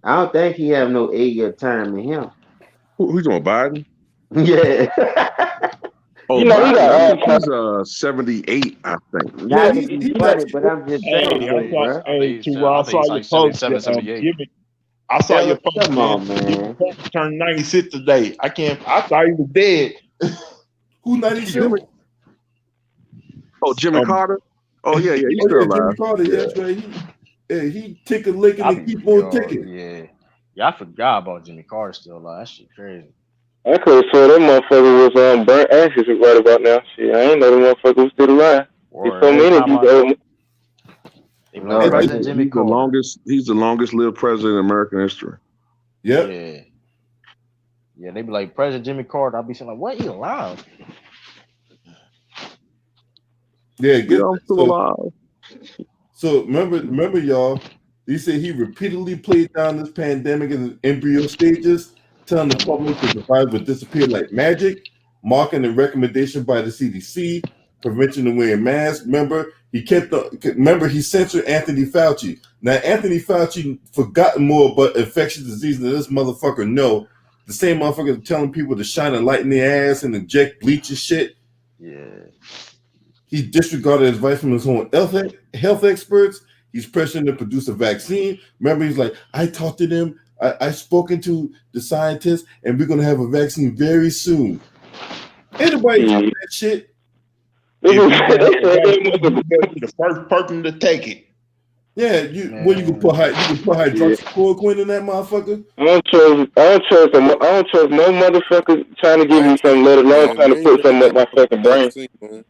E: I don't think he have no 8-year term in him.
F: Who's on Biden?
E: Yeah.
F: He's 78, I think.
E: Yeah, he's funny, but I'm just saying, bro.
D: I saw your post. 78. I saw your post.
E: Come on, man.
D: Turned 96 today. I thought he was dead.
A: Who 96?
F: Jimmy Carter. Oh yeah, he's still alive.
A: Jimmy Carter, that's right. He tick a lick and keep on ticking.
G: Yeah, I forgot about Jimmy Carter still alive. That shit crazy.
C: I could have sworn that motherfucker was burnt ashes right about now. Shit, I ain't know that motherfucker was still alive. There's so many people.
F: He's the longest lived president in American history.
A: Yep.
G: Yeah, they be like President Jimmy Carter. I'll be saying like, what? He alive?
A: Yeah,
F: I'm still alive.
A: So remember, y'all. He said he repeatedly played down this pandemic in the embryo stages, telling the public that the virus would disappear like magic, marking a recommendation by the CDC, prevention of wearing masks. Remember, he censored Anthony Fauci. Now, Anthony Fauci forgotten more about infectious disease than this motherfucker know. The same motherfucker telling people to shine a light in their ass and inject bleach and shit.
G: Yeah.
A: He disregarded advice from his own health experts. He's pressuring to produce a vaccine. Remember, he's like, I talked to them. I've spoken to the scientists, and we're going to have a vaccine very soon. Anybody talk that shit?
D: If you have a vaccine, you better be the first person to take it.
A: Yeah, you can put hydroxychloroquine in that motherfucker.
C: I don't trust no motherfucker trying to give me something, let alone
H: Man,
C: trying
H: you
C: to
H: ain't
C: put
H: taking
C: something up
H: that
C: my fucking brain.
H: vaccine, man.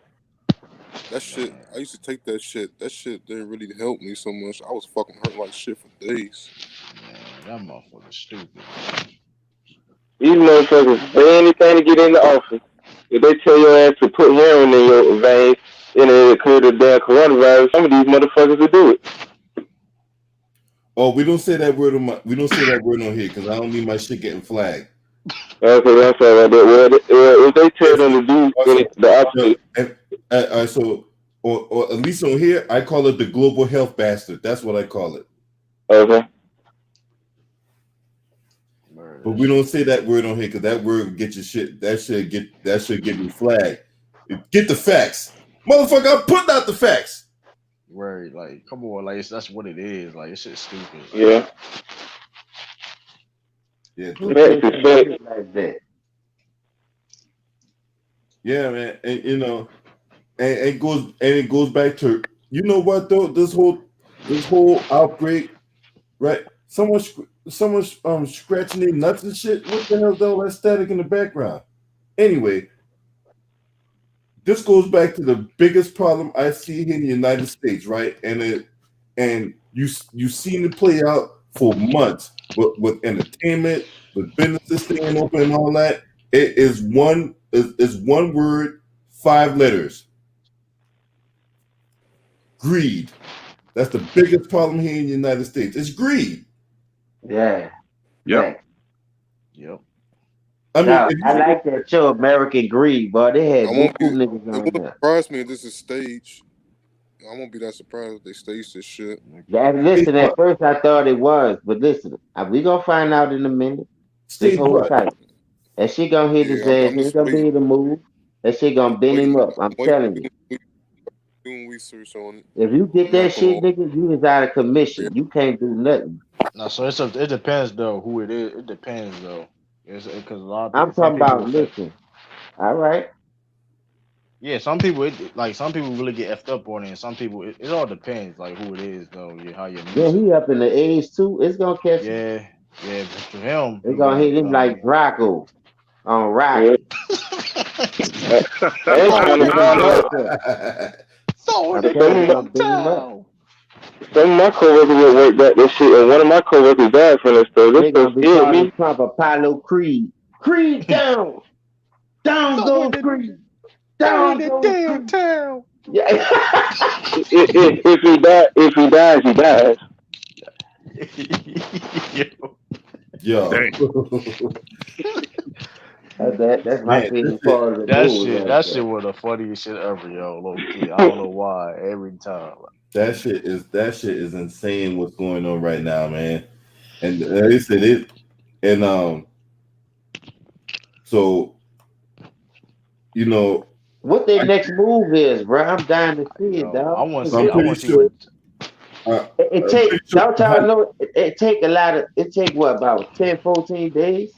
H: That shit, I used to take that shit. That shit didn't really help me so much. I was fucking hurt like shit for days.
G: Man, that motherfucker stupid.
C: These motherfuckers say anything to get in the office. If they tell your ass to put heroin in your veins and it clear the damn coronavirus, some of these motherfuckers will do it.
A: Oh, we don't say that word on here because I don't need my shit getting flagged.
C: Okay, that's all right. Well, if they tell them to do the opposite.
A: So, or at least on here, I call it the global health bastard. That's what I call it.
C: Okay.
A: But we don't say that word on here because that word get your shit. That should get me flagged. Get the facts, motherfucker. I'm putting out the facts.
G: Right, like, come on, like that's what it is. Like, it's just stupid.
C: Yeah.
A: Yeah.
E: Like that.
A: Yeah, man, and it goes back to what though, this whole outbreak, right? Someone's scratching their nuts and shit. What the hell is all that static in the background? Anyway, this goes back to the biggest problem I see here in the United States, right? And you've seen it play out for months with entertainment, with businesses staying open and all that. It is one word, 5 letters. Greed. That's the biggest problem here in the United States. It's greed.
E: Yeah.
F: Yep.
G: Yep.
A: I mean,
E: Now, I like that show, American Greed, but they had niggas
H: It
E: on
H: wouldn't
E: there.
H: surprise me if this is staged. I won't be that surprised if they stage this shit.
E: Yeah, listen, at first I thought it was, but listen, we gonna find out in a minute. Just hold tight. That shit gonna hit his ass. He ain't gonna be able to move. That shit gonna bend him up. I'm telling you.
H: Doing research on it.
E: If you get that shit, nigga, you is out of commission. You can't do nothing.
G: No, so it depends though who it is. It depends though. It's because a lot of
E: I'm
G: people.
E: talking about listen. All right.
G: Yeah, some people really get effed up on it, and some people it all depends like who it is though. How you
E: Yeah, he up in the age too. It's gonna catch him.
G: Yeah, but for him,
E: It's gonna hit him like Draco on Rocky.
C: Some of my coworkers at work got this shit, and one of my coworkers died from this stuff. This stuff scared me.
E: Trump Apollo Creed. Creed down. Down goes Creed. Down goes
G: downtown.
E: Yeah.
C: If he dies, he dies.
A: Yo.
E: That's my favorite part of the movie.
G: That shit was the funniest shit ever, yo. Low key. I don't know why. Every time.
A: That shit is insane. What's going on right now, man? And they said it, and so
E: what their next move is, bro. I'm dying to see it, dog.
G: I want to see. I want to see what.
E: It take. Don't y'all know? It take a lot of. It take what about 10, 14 days?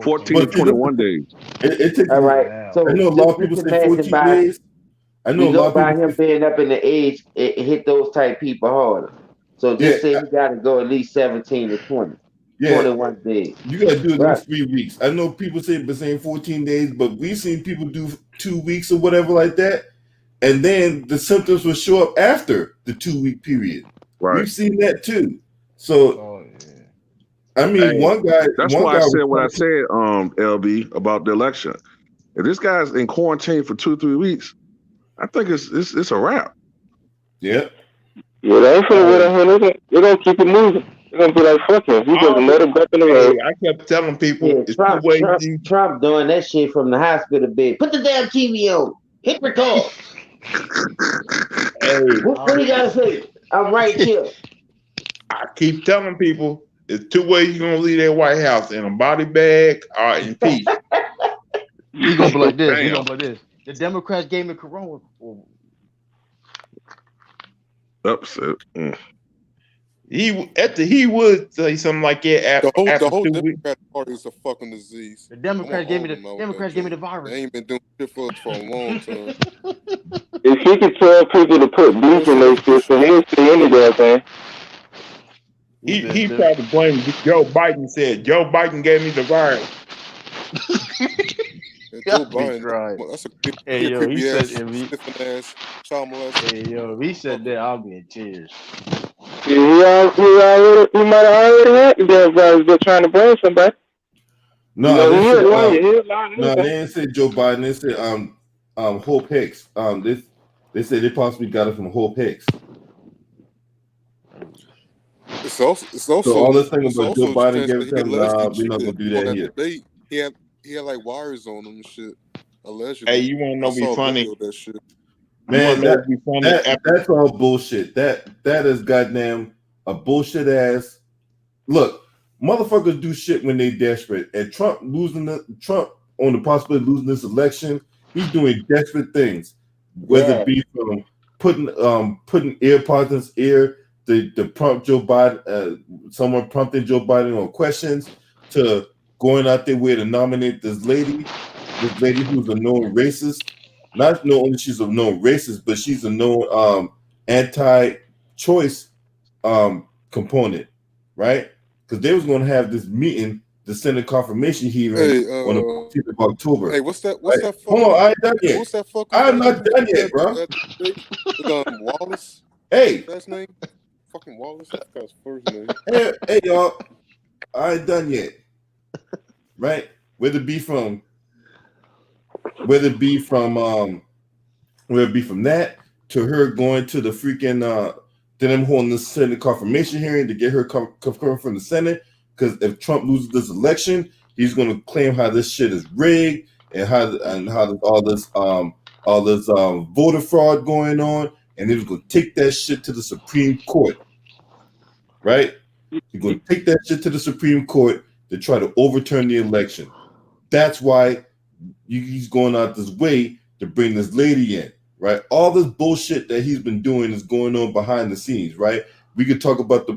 F: 14 to 21 days.
A: It takes.
E: All right. So
A: I know a lot of people say 14 days. I know a lot of people
E: about him being up in the age. It hit those type people harder. So just say you got to go at least 17 to 20. 21 days.
A: You gotta do at least 3 weeks. I know people saying 14 days, but we've seen people do 2 weeks or whatever like that, and then the symptoms will show up after the 2-week period.
F: Right.
A: We've seen that too. So, I mean, one guy.
F: That's why I said what I said, LB, about the election. If this guy's in quarantine for 2-3 weeks, I think it's a wrap.
A: Yeah.
C: Yeah, they ain't finna wait on him. They're gonna keep it moving. They're gonna be like, fuck him. He's just another breath in the road.
D: I kept telling people,
E: Trump doing that shit from the hospital bed. Put the damn TV on. Hit record. What do you gotta say? I'm right here.
D: I keep telling people, there's 2 ways you're gonna leave that White House: in a body bag or in peace.
G: He's gonna be like this. He's gonna be like this. The Democrats gave me corona.
F: Upset.
D: he would say something like that
H: The
D: after
H: whole
D: 2 weeks.
H: Democrat Party is a fucking disease.
G: The
H: I want
G: Democrats
H: all
G: gave
H: of
G: me
H: them
G: the
H: out
G: Democrats
H: that
G: gave me the
H: joint.
G: virus.
H: They ain't been doing shit for a long time.
C: If he could tell people to put bleach in their system, he'll say any damn thing.
D: He tried to blame Joe Biden. Said Joe Biden gave me the virus.
H: And
G: Y'all
H: Joe
G: be
H: Biden,
G: crying.
H: that's a
G: Hey yo, he
H: creepy
G: said
H: ass,
G: if he
H: sniffing ass, child molester.
G: hey yo, if he said that, I'll be in tears.
C: He might have already had the damn virus, but trying to blame somebody.
A: No, they said
C: He'll lie
A: no, they
C: anything.
A: didn't say Joe Biden. They said Hope Hicks. They said they possibly got it from Hope Hicks.
H: It's also
A: So all this thing
H: it's
A: about Joe
H: also a
A: Biden
H: chance
A: gave
H: that
A: it to
H: he
A: him, nah,
H: allegedly
A: we're not gonna
H: cheated
A: do
H: on
A: that
H: that
A: here.
H: debate. He had like wires on him and shit.
D: Hey,
H: Allegedly,
D: you want to
H: I
D: know
H: saw
D: be
H: a
D: funny?
H: video of that shit.
D: You want
A: Man,
D: to know be funny?
A: that's all bullshit. That is goddamn a bullshit ass. Look, motherfuckers do shit when they desperate. And Trump on the possibility of losing this election, he's doing desperate things. Whether it be from putting earpods in his ear to prompt Joe Biden, someone prompting Joe Biden on questions, to going out there way to nominate this lady who's a known racist. Not only she's a known racist, but she's a known anti-choice component, right? Because they was going to have this meeting, the Senate confirmation hearing
H: Hey,
A: on the 14th of October.
H: hey, what's that
A: Right?
H: fucking?
A: Hold on, I ain't done
H: Hey,
A: yet.
H: what's that fucking
A: I'm
H: guy
A: not done yet,
H: at
A: bro.
H: the debate? Wallace.
A: Hey,
H: That's his name. Fucking Wallace. I forgot his first name.
A: hey, y'all. I ain't done yet. Right? Whether it be from that to her going to the freaking to them holding the Senate confirmation hearing to get her confirmed from the Senate. Because if Trump loses this election, he's going to claim how this shit is rigged and how there's all this voter fraud going on, and he's going to take that shit to the Supreme Court, right? He's going to take that shit to the Supreme Court to try to overturn the election. That's why he's going out this way to bring this lady in, right? All this bullshit that he's been doing is going on behind the scenes, right? We could talk about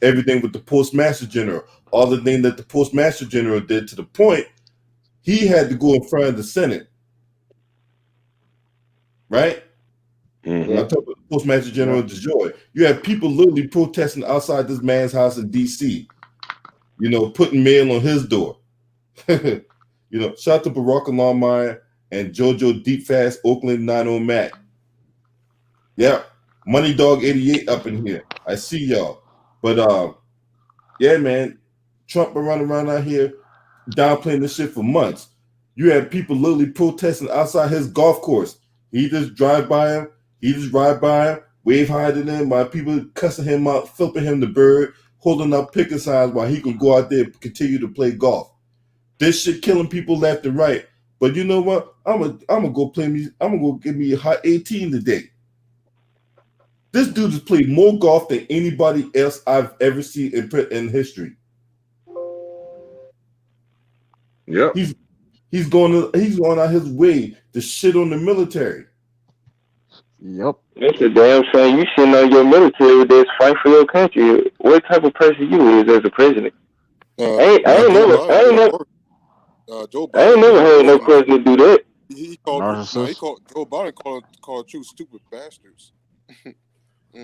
A: everything with the Postmaster General, all the thing that the Postmaster General did, to the point he had to go in front of the Senate, right?
F: Mm-hmm.
A: I'm talking about the Postmaster General DeJoy. You have people literally protesting outside this man's house in D.C., putting mail on his door. Shout out to Barack Obama and JoJo Deep Fast Oakland 90 Mac. Yeah, Money Dog 88 up in here. I see y'all. But yeah, man, Trump been running around out here downplaying this shit for months. You had people literally protesting outside his golf course. He just drive by him. He just ride by him, wave hi to them, while people cussing him out, flipping him the bird, holding up picket signs while he can go out there and continue to play golf. This shit killing people left and right. But you know what? I'm gonna go give me a hot 18 today. This dude has played more golf than anybody else I've ever seen in history.
F: Yep.
A: He's going out his way to shit on the military.
G: Yep.
C: That's a damn shame. You shouldn't know your military that's fight for your country. What type of person you is as a president? I ain't never heard no president do that.
H: He called Joe Biden called you stupid bastards.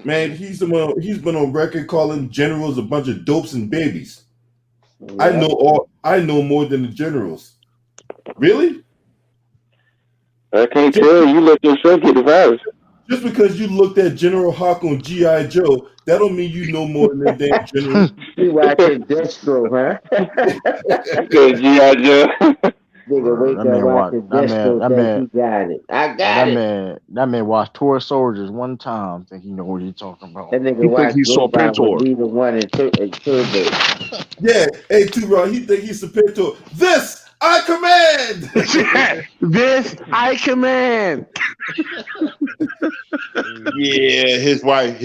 A: Man, he's been on record calling generals a bunch of dopes and babies. Yeah. I know more than the generals. Really?
C: I can't tell you. Let yourself get the virus.
A: Just because you looked at General Hawk on G.I. Joe, that don't mean you know more than the damn general.
E: You watching Destro, huh?
C: Okay, G.I. Joe.
E: Nigga wake up watching Destro, think he got it. I got it.
G: That man watched Toy Soldiers one time, think he know what he talking about.
E: That nigga watched Robot be the one in Turbo.
A: Yeah, hey, T-Raw, he think he's superior to this. I command.
I: This I command.
D: Yeah, his wife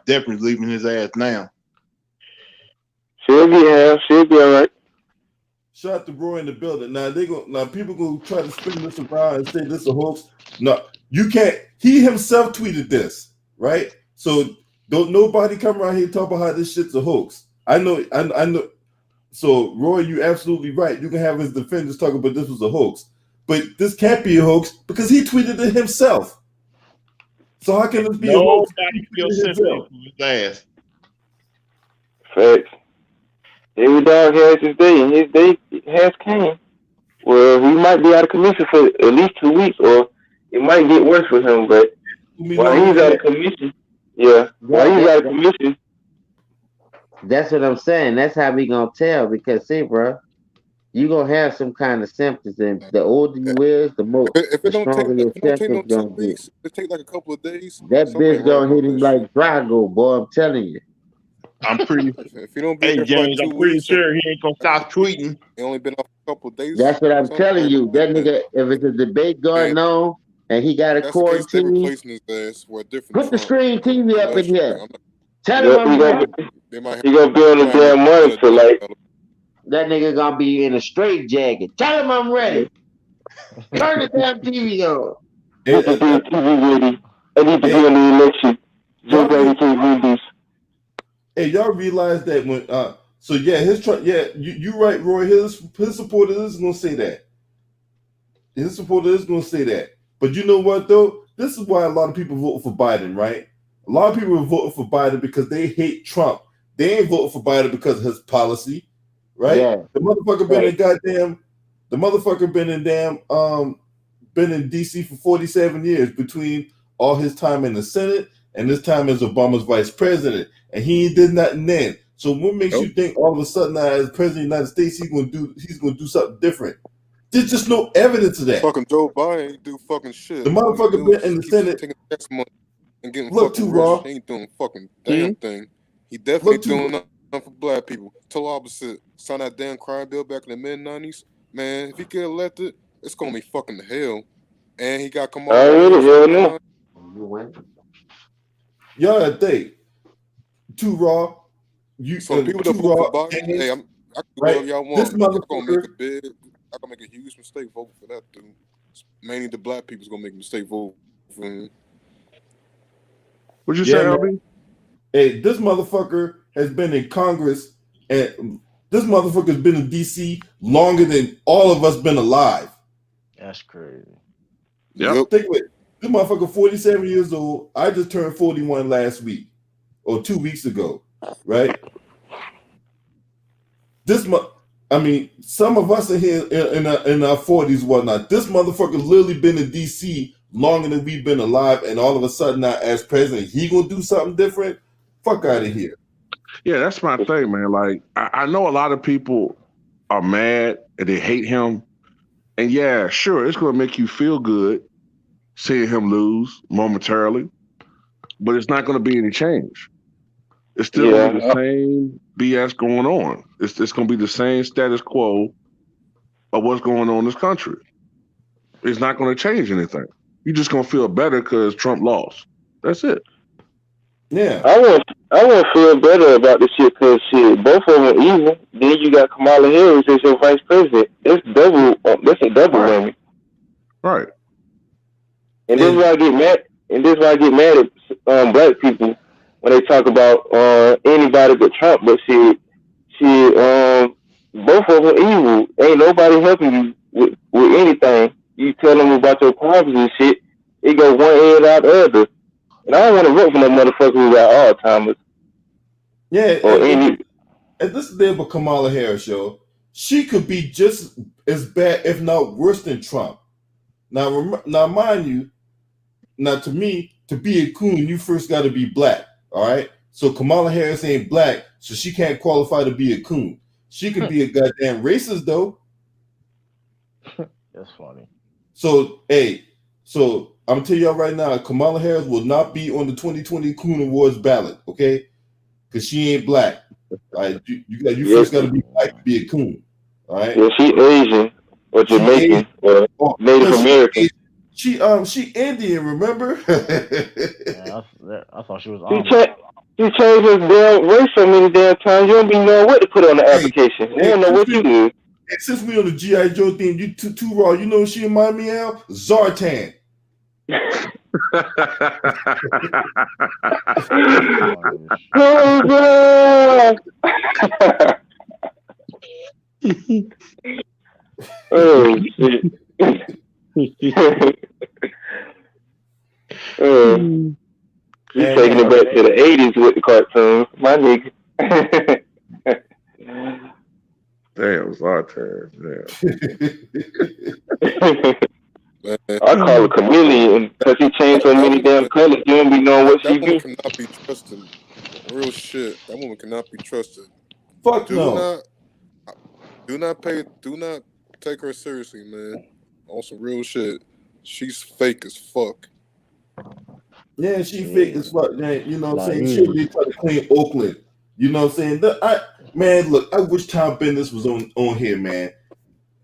D: definitely leaving his ass now.
C: She'll be all right.
A: Shout out to Roy in the building. Now people gonna try to spin this around and say this is a hoax. No, you can't. He himself tweeted this, right? So Don't nobody come around here talk about how this shit's a hoax. I know. So, Roy, you absolutely right. You can have his defenders talk about this was a hoax, but this can't be a hoax because he tweeted it himself. So how can this be a hoax?
D: Nobody feels sympathy for his ass.
C: Facts. Every dog has his day, and his day has came. Well, he might be out of commission for at least 2 weeks, or it might get worse for him. But while he's out of commission, while he's out of commission,
E: that's what I'm saying. That's how we gonna tell. Because see, bro, you gonna have some kind of symptoms, and the older you is,
H: If
E: the
H: it don't take
E: stronger your
H: no
E: symptoms
H: 2
E: gonna get.
H: weeks, it take like a couple of days.
E: That
H: Something
E: bitch
H: right
E: gonna
H: about
E: hit him
H: that
E: like
H: shit.
E: Drago, boy. I'm telling you.
D: I'm pretty.
H: If you don't be
D: Hey
H: there for like
D: James,
H: 2
D: I'm pretty
H: weeks,
D: sure he ain't gonna stop tweeting.
H: it only been off a couple of days.
E: That's what I'm
H: Something
E: telling you.
H: like
E: That nigga, if it's a debate going
H: And
E: on and he got a
H: if that's the case, they
E: quarantine,
H: replacing his ass for a different
E: put the
H: Trump.
E: screen TV up in here.
H: I'm not,
E: Tell him I'm ready.
H: they might
C: he gonna be on the damn monitor like.
E: That nigga gonna be in a straight jacket. Tell him I'm ready. Turn the damn TV on.
C: Put the damn TV ready. I need to be on the election. Joe Biden can't win this.
A: Hey, y'all realize that when so yeah, you right, Roy. His supporters is gonna say that. His supporters is gonna say that. But you know what though? This is why a lot of people vote for Biden, right? A lot of people are voting for Biden because they hate Trump. They ain't voting for Biden because of his policy, right?
E: Yeah.
A: The motherfucker been in DC for 47 years between all his time in the Senate and his time as Obama's vice president, and he did nothing then. So what makes you think all of a sudden now, as president of the United States, he's gonna do something different? There's just no evidence of that.
H: fucking Joe Biden ain't do fucking shit.
A: The motherfucker been in the Senate.
H: Taking tax money and getting
A: Look
H: fucking
A: too
H: rich.
A: raw.
H: He ain't doing fucking damn thing. He definitely doing nothing for black people. Total opposite. Signed that damn crime bill back in the mid-90s. Man, if he get elected, it's gonna be fucking hell. And he got Kamala Harris.
A: Y'all think too raw.
H: So people that vote for Biden, hey, I can do whatever y'all want. Y'all gonna make a big, y'all gonna make a huge mistake voting for that dude. Mainly the black people's gonna make a mistake voting for him.
F: What'd you say, LB?
A: Hey, this motherfucker has been in Congress, and this motherfucker's been in DC longer than all of us been alive.
G: That's crazy.
F: Yep.
A: Think of it. This motherfucker 47 years old. I just turned 41 last week or 2 weeks ago, right? Some of us are here in our 40s, whatnot. This motherfucker literally been in DC longer than we've been alive, and all of a sudden now, as president, he gonna do something different? Fuck out of here.
F: Yeah, that's my thing, man. Like, I know a lot of people are mad and they hate him. And yeah, sure, it's going to make you feel good seeing him lose momentarily, but it's not going to be any change. It's still going to be the same BS going on. It's going to be the same status quo of what's going on in this country. It's not going to change anything. You're just going to feel better because Trump lost. That's it.
A: Yeah.
C: I want to feel better about this shit because shit, both of them are evil. Then you got Kamala Harris as your vice president. That's a double whammy.
F: Right.
C: And this is why I get mad. And this is why I get mad at black people when they talk about anybody but Trump. But shit, both of them are evil. Ain't nobody helping you with anything. You tell them about your problems and shit, it goes one end out the other. And I don't want to vote for no motherfucker who got Alzheimer's.
A: Yeah, and this is the about Kamala Harris, yo. She could be just as bad, if not worse than Trump. Now, mind you, to me, to be a coon, you first got to be black, all right? So Kamala Harris ain't black, so she can't qualify to be a coon. She could be a goddamn racist, though.
G: That's funny.
A: So, I'm gonna tell y'all right now, Kamala Harris will not be on the 2020 Coon Awards ballot, okay? Because she ain't black. All right, you first got to be black to be a coon. All right.
C: Yeah, she Asian or Jamaican or Native American.
A: She Indian, remember?
G: Yeah, I thought she was.
C: You changed her damn race so many damn times. You don't be knowing what to put on the application. You don't know what you do.
A: And since we on the G.I. Joe theme, you too raw. You know what she remind me of? Zartan.
C: Oh, God. Oh, shit. He's taking it back to the 80s with the cartoons. My nigga.
F: Damn, Zartan.
H: Man,
C: I call her chameleon because he changed so many damn colors. You don't be knowing what she
H: that woman
C: do.
H: cannot be trusted. Real shit. That woman cannot be trusted.
J: Fuck
H: Do
J: no.
H: not take her seriously, man. On some real shit. She's fake as fuck.
J: Yeah, she fake as fuck, man. You know what I'm saying? She
G: Like,
J: really try to clean Oakland. You know what I'm saying? Man, look, I wish Tom Bendis was on here, man.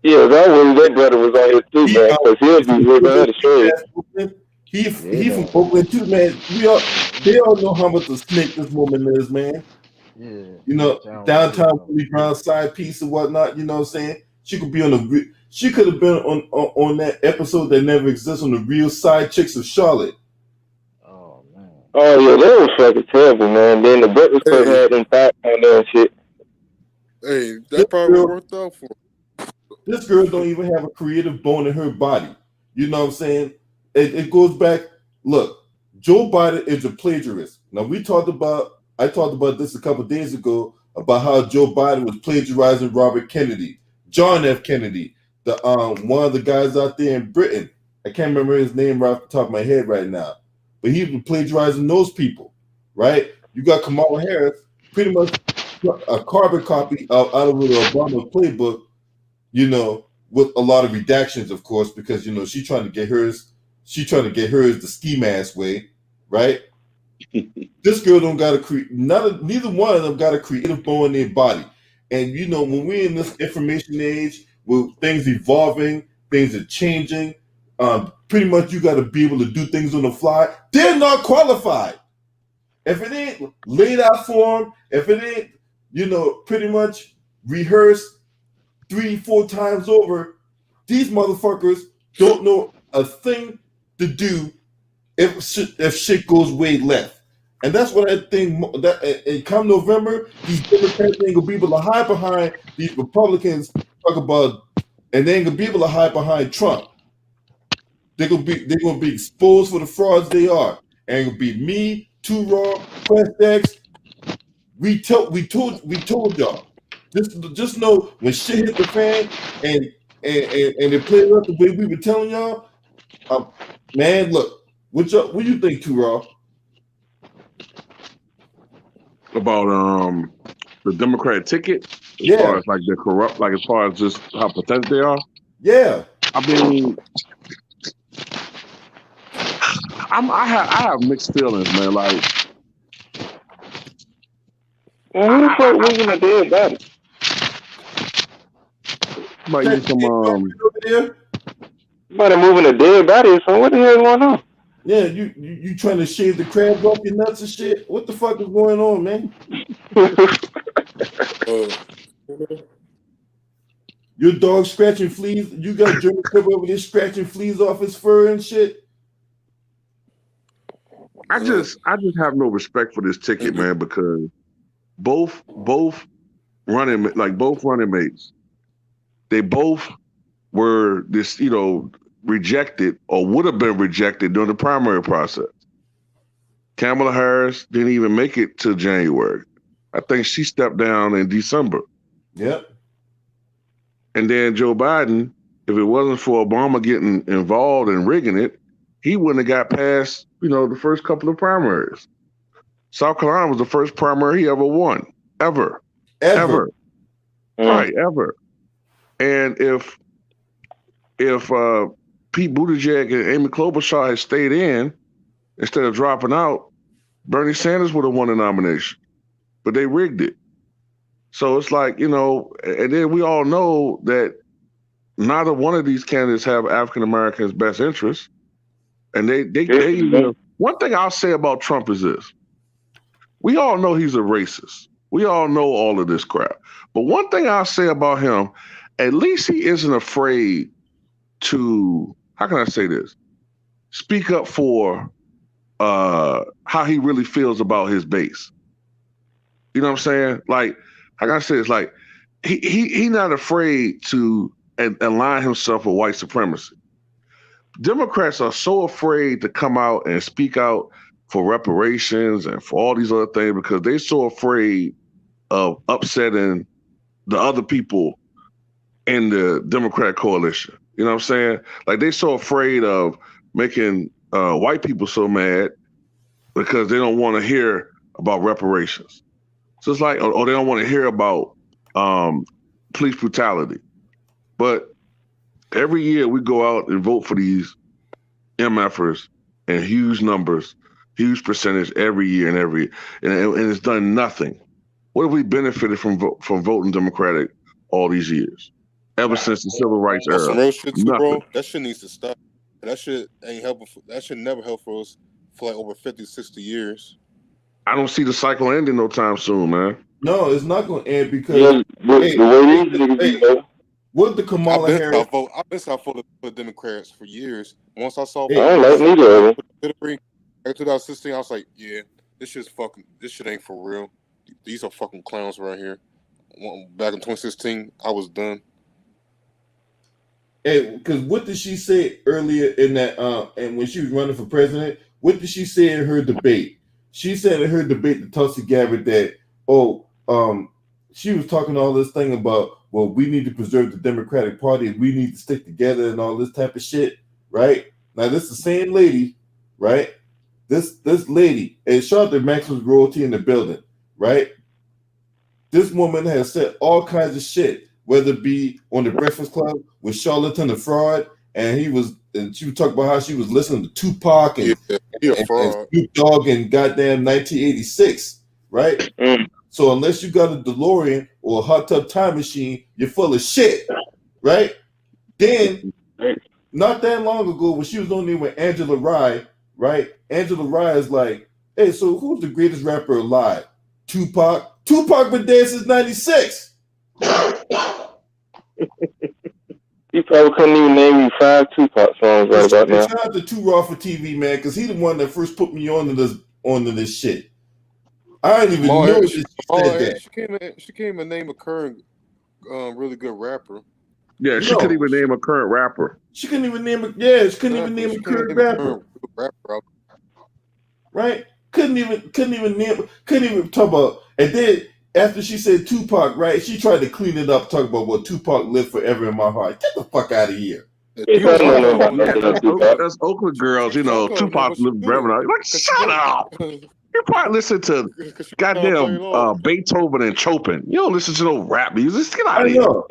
C: Yeah, that was that brother was on here too,
J: He
C: man, because he'll be ripping her to shreds.
J: he from Oakland too, man. They all know how much a snake this woman is, man.
G: yeah,
J: You know,
G: downtown.
J: downtown Willie Brown side piece and whatnot. You know what I'm saying? She could be on the. She could have been on that episode that never exists on the Real Side Chicks of Charlotte.
G: Oh man.
C: Oh yeah, that was fucking terrible, man. Then the Breakfast Club
H: Hey,
C: had them thoughts on there and shit.
H: hey,
J: This
H: that probably
J: girl,
H: worked out for her.
J: this girl don't even have a creative bone in her body. You know what I'm saying? It goes back. Look, Joe Biden is a plagiarist. Now I talked about this a couple days ago about how Joe Biden was plagiarizing Robert Kennedy, John F. Kennedy, the one of the guys out there in Britain. I can't remember his name right off the top of my head right now, but he was plagiarizing those people, right? You got Kamala Harris, pretty much a carbon copy out of the Obama playbook, you know, with a lot of redactions, of course, because you know she's trying to get hers the ski mask way, right? This girl don't got to neither one of them got a creative bone in their body. And you know, when we're in this information age, with things evolving, things are changing, pretty much you got to be able to do things on the fly. They're not qualified. If it ain't laid out for them, if it ain't, you know, pretty much rehearsed 3-4 times over, these motherfuckers don't know a thing to do if shit goes way left. And that's what I think that come November, these Democrats ain't gonna be able to hide behind these Republicans talk about, and they ain't gonna be able to hide behind Trump. They're gonna be exposed for the frauds they are. And it'll be me, Too Raw, Quest X. We told y'all. Just know when shit hit the fan and it played out the way we were telling y'all. Man, look, what you think, Too Raw?
F: About the Democratic ticket, as far as like they're corrupt, like as far as just how pathetic they are.
J: Yeah.
F: I mean, I have mixed feelings, man. Like,
C: Who the fuck moving a dead body?
F: might use some
C: Somebody moving a dead body, so what the hell going on?
J: Yeah, you trying to shave the crabs off your nuts and shit? What the fuck is going on, man? Your dog scratching fleas. You got German Shepherd over there scratching fleas off his fur and shit.
F: I just have no respect for this ticket, man, because both running mates, they both were this, you know, rejected or would have been rejected during the primary process. Kamala Harris didn't even make it to January. I think she stepped down in December.
J: Yep.
F: And then Joe Biden, if it wasn't for Obama getting involved and rigging it, he wouldn't have got past, you know, the first couple of primaries. South Carolina was the first primary he ever won. Ever. Right, ever. And if Pete Buttigieg and Amy Klobuchar had stayed in instead of dropping out, Bernie Sanders would have won the nomination. But they rigged it. So it's like, you know, and then we all know that neither one of these candidates have African Americans' best interests. And they one thing I'll say about Trump is this. We all know he's a racist. We all know all of this crap. But one thing I'll say about him, at least he isn't afraid to, how can I say this? speak up for how he really feels about his base. You know what I'm saying? Like I said, it's like he not afraid to align himself with white supremacy. Democrats are so afraid to come out and speak out for reparations and for all these other things because they're so afraid of upsetting the other people in the Democratic coalition. You know what I'm saying? Like they're so afraid of making white people so mad because they don't want to hear about reparations. So it's like, or they don't want to hear about police brutality. But every year we go out and vote for these MFers in huge numbers, huge percentage every year and it's done nothing. What have we benefited from voting Democratic all these years? Ever since the civil rights era.
H: Some real shit too,
F: Nothing.
H: bro. That shit needs to stop. That shit ain't helping. That shit never helped for us for like over 50, 60 years.
F: I don't see the cycle ending no time soon, man.
J: No, it's not going to end because what the Kamala Harris?
H: I've been South for the Democrats for years. Once I saw
C: I don't like neither.
H: In 2016, I was like, yeah, this shit ain't for real. These are fucking clowns right here. Back in 2016, I was done.
J: Because what did she say earlier in that? And when she was running for president, what did she say in her debate? She said in her debate to Tulsi Gabbard that, she was talking all this thing about, well, we need to preserve the Democratic Party, we need to stick together and all this type of shit, right? Now, this is the same lady, right? This lady, and shout out to Maximus Royalty in the building, right? This woman has said all kinds of shit, whether it be on the Breakfast Club with Charlatan the Fraud, and she was talking about how she was listening to Tupac and Snoop Dogg in goddamn 1986, right? So unless you got a DeLorean or a hot tub time machine, you're full of shit, right? Then, not that long ago, when she was on there with Angela Rye, right? Angela Rye is like, hey, so who's the greatest rapper alive? Tupac. Tupac been dead since 96.
C: You probably couldn't even name me 5 Tupac songs right about now.
J: Shout out to Too Raw for TV, man, because he the one that first put me onto this shit. I didn't even know that she said that.
H: She can't even name a current really good rapper.
F: Yeah, she couldn't even name a current rapper.
J: She couldn't even name a current rapper. Right? Couldn't even talk about. And then after she said Tupac, right? She tried to clean it up, talk about what Tupac lived forever in my heart. Get the fuck out of here.
F: That's Oakland girls, Tupac lived forever. Like, shut up. You probably listen to goddamn Beethoven and Chopin. You don't listen to no rap music. Just get out of here.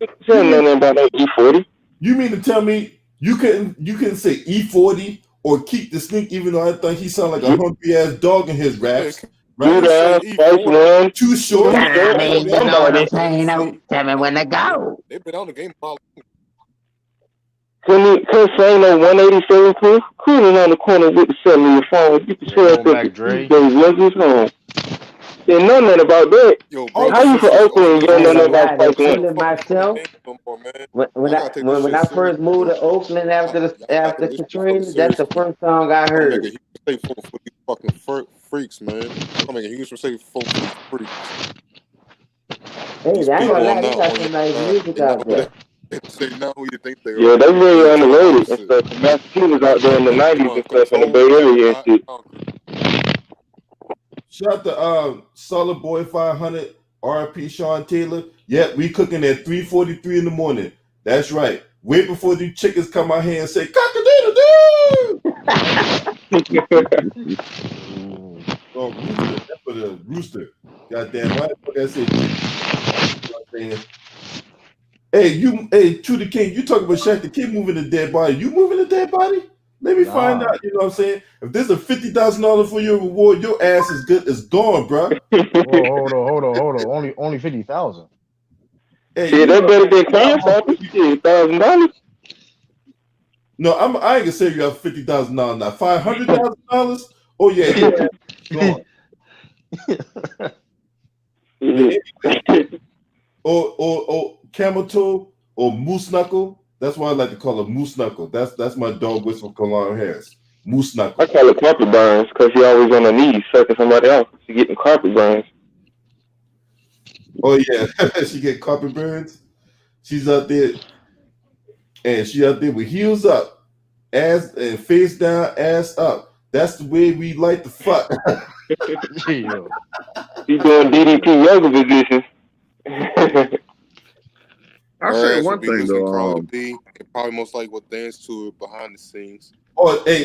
C: E40.
J: You mean to tell me you couldn't say E40 or Keep the Sneak, even though I think he sounded like a hungry ass dog in his raps? Right? Too short.
K: I mean, you know what I'm saying? Tell me when to go.
H: They've been on the game all.
C: Couldn't say no 187 crew? Cruising on the corner with the cell in your phone. Get the shell up the home. You know nothing about that.
K: Yo,
C: bro, how you from Oakland? You don't know nothing about
K: Spike myself. When I first moved to Oakland after Katrina, that's the first song I heard.
H: He say for these fucking freaks, man. I'm making huge mistake for these freaks.
K: Hey, that's what I got some nice music out there.
H: They know who you think they are.
C: Yeah, they really underrated and stuff. Massachusetts out there in the 90s and stuff in the Bay Area and shit.
J: Shout out to Solid Boy 500, RP Sean Taylor. Yep, we cooking at 3:43 in the morning. That's right. Wait before these chickens come out here and say cock-a-doodle-doo. Oh, rooster. That's for the rooster. Goddamn, why the fuck I said chicken? Hey, True the King, you talking about Shaq the Kid moving the dead body. You moving the dead body? Let me find out, you know what I'm saying? If there's a $50,000 for your reward, your ass is good. It's gone, bro.
G: Hold on. Only 50,000.
J: Hey,
C: that better than cash $1,000.
J: No, I ain't gonna say you have $50,000 now. $500,000? Oh yeah, gone. or camel toe or moose knuckle. That's why I like to call her Moose Knuckle. That's my dog whistle, Kamala Harris. Moose Knuckle.
C: I call her carpet burns because she always on her knees sucking somebody else. She getting carpet burns.
J: Oh yeah, she get carpet burns. She's out there, and she out there with heels up, ass and face down, ass up. That's the way we like to fuck.
G: Yo.
C: She's doing DDP yoga positions.
I: I
H: Her
I: say
H: ass
I: one
H: would be
I: thing
H: listening to Cardi
I: though.
H: B and probably most likely will dance to it behind the scenes.
J: Cardi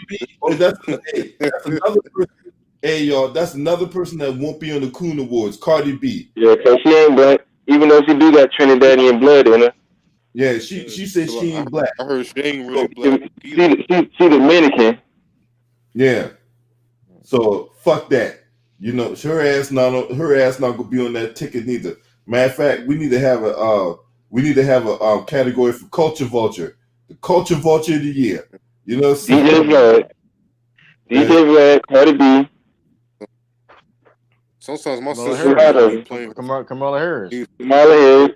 J: B. Oh, that's another person. Hey, y'all, that's another person that won't be on the Coon Awards. Cardi B.
C: Yeah, because she ain't black, even though she do got Trinidadian blood in her.
J: Yeah, she said she ain't black.
H: I heard she ain't really black.
C: She Dominican.
J: Yeah. So fuck that. You know, her ass not gonna be on that ticket neither. Matter of fact, we need to have a category for Culture Vulture, the Culture Vulture of the Year. You know,
C: DJ Vlad, Cardi B.
H: Sometimes my
G: Kamala
H: sister
G: Harris.
H: be playing
G: Kamala Harris.
C: Kamala Harris.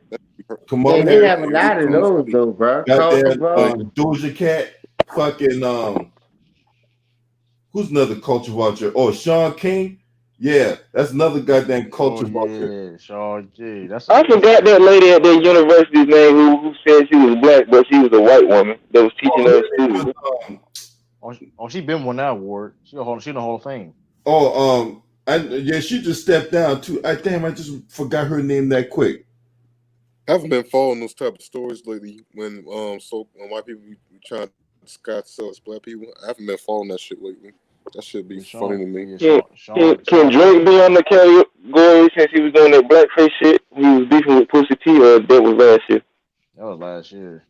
K: Yeah, they have a lot of those though, bro.
J: Doja Cat, fucking who's another Culture Vulture? Oh, Sean King. Yeah, that's another goddamn Culture Vulture.
G: Yeah, Sean G.
C: I forgot that lady at that university's name who said she was black, but she was a white woman that was teaching those students.
G: She been won that award. She in the Hall of Fame.
J: She just stepped down too. I just forgot her name that quick.
H: I haven't been following those type of stories lately when white people be trying to disguise themselves as black people. I haven't been following that shit lately. That should be funny to me.
C: Can Drake be on the category since he was doing that blackface shit? He was beefing with Pusha T, or that was last year?
G: That was last year.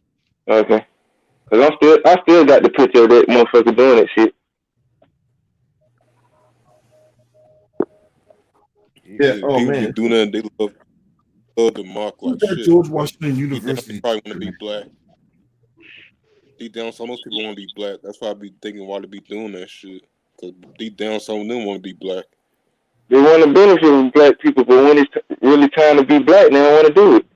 C: Okay. Cause I still got the picture of that motherfucker doing that shit.
J: Yeah. Oh man.
H: Doing that, they love the mark like shit.
J: George Washington University.
H: Probably want to be black. Deep down, some of those people want to be black. That's why I be thinking why they be doing that shit. Cause deep down, some of them want to be black.
C: They want to benefit from black people, but when it's really time to be black, they don't want to do it.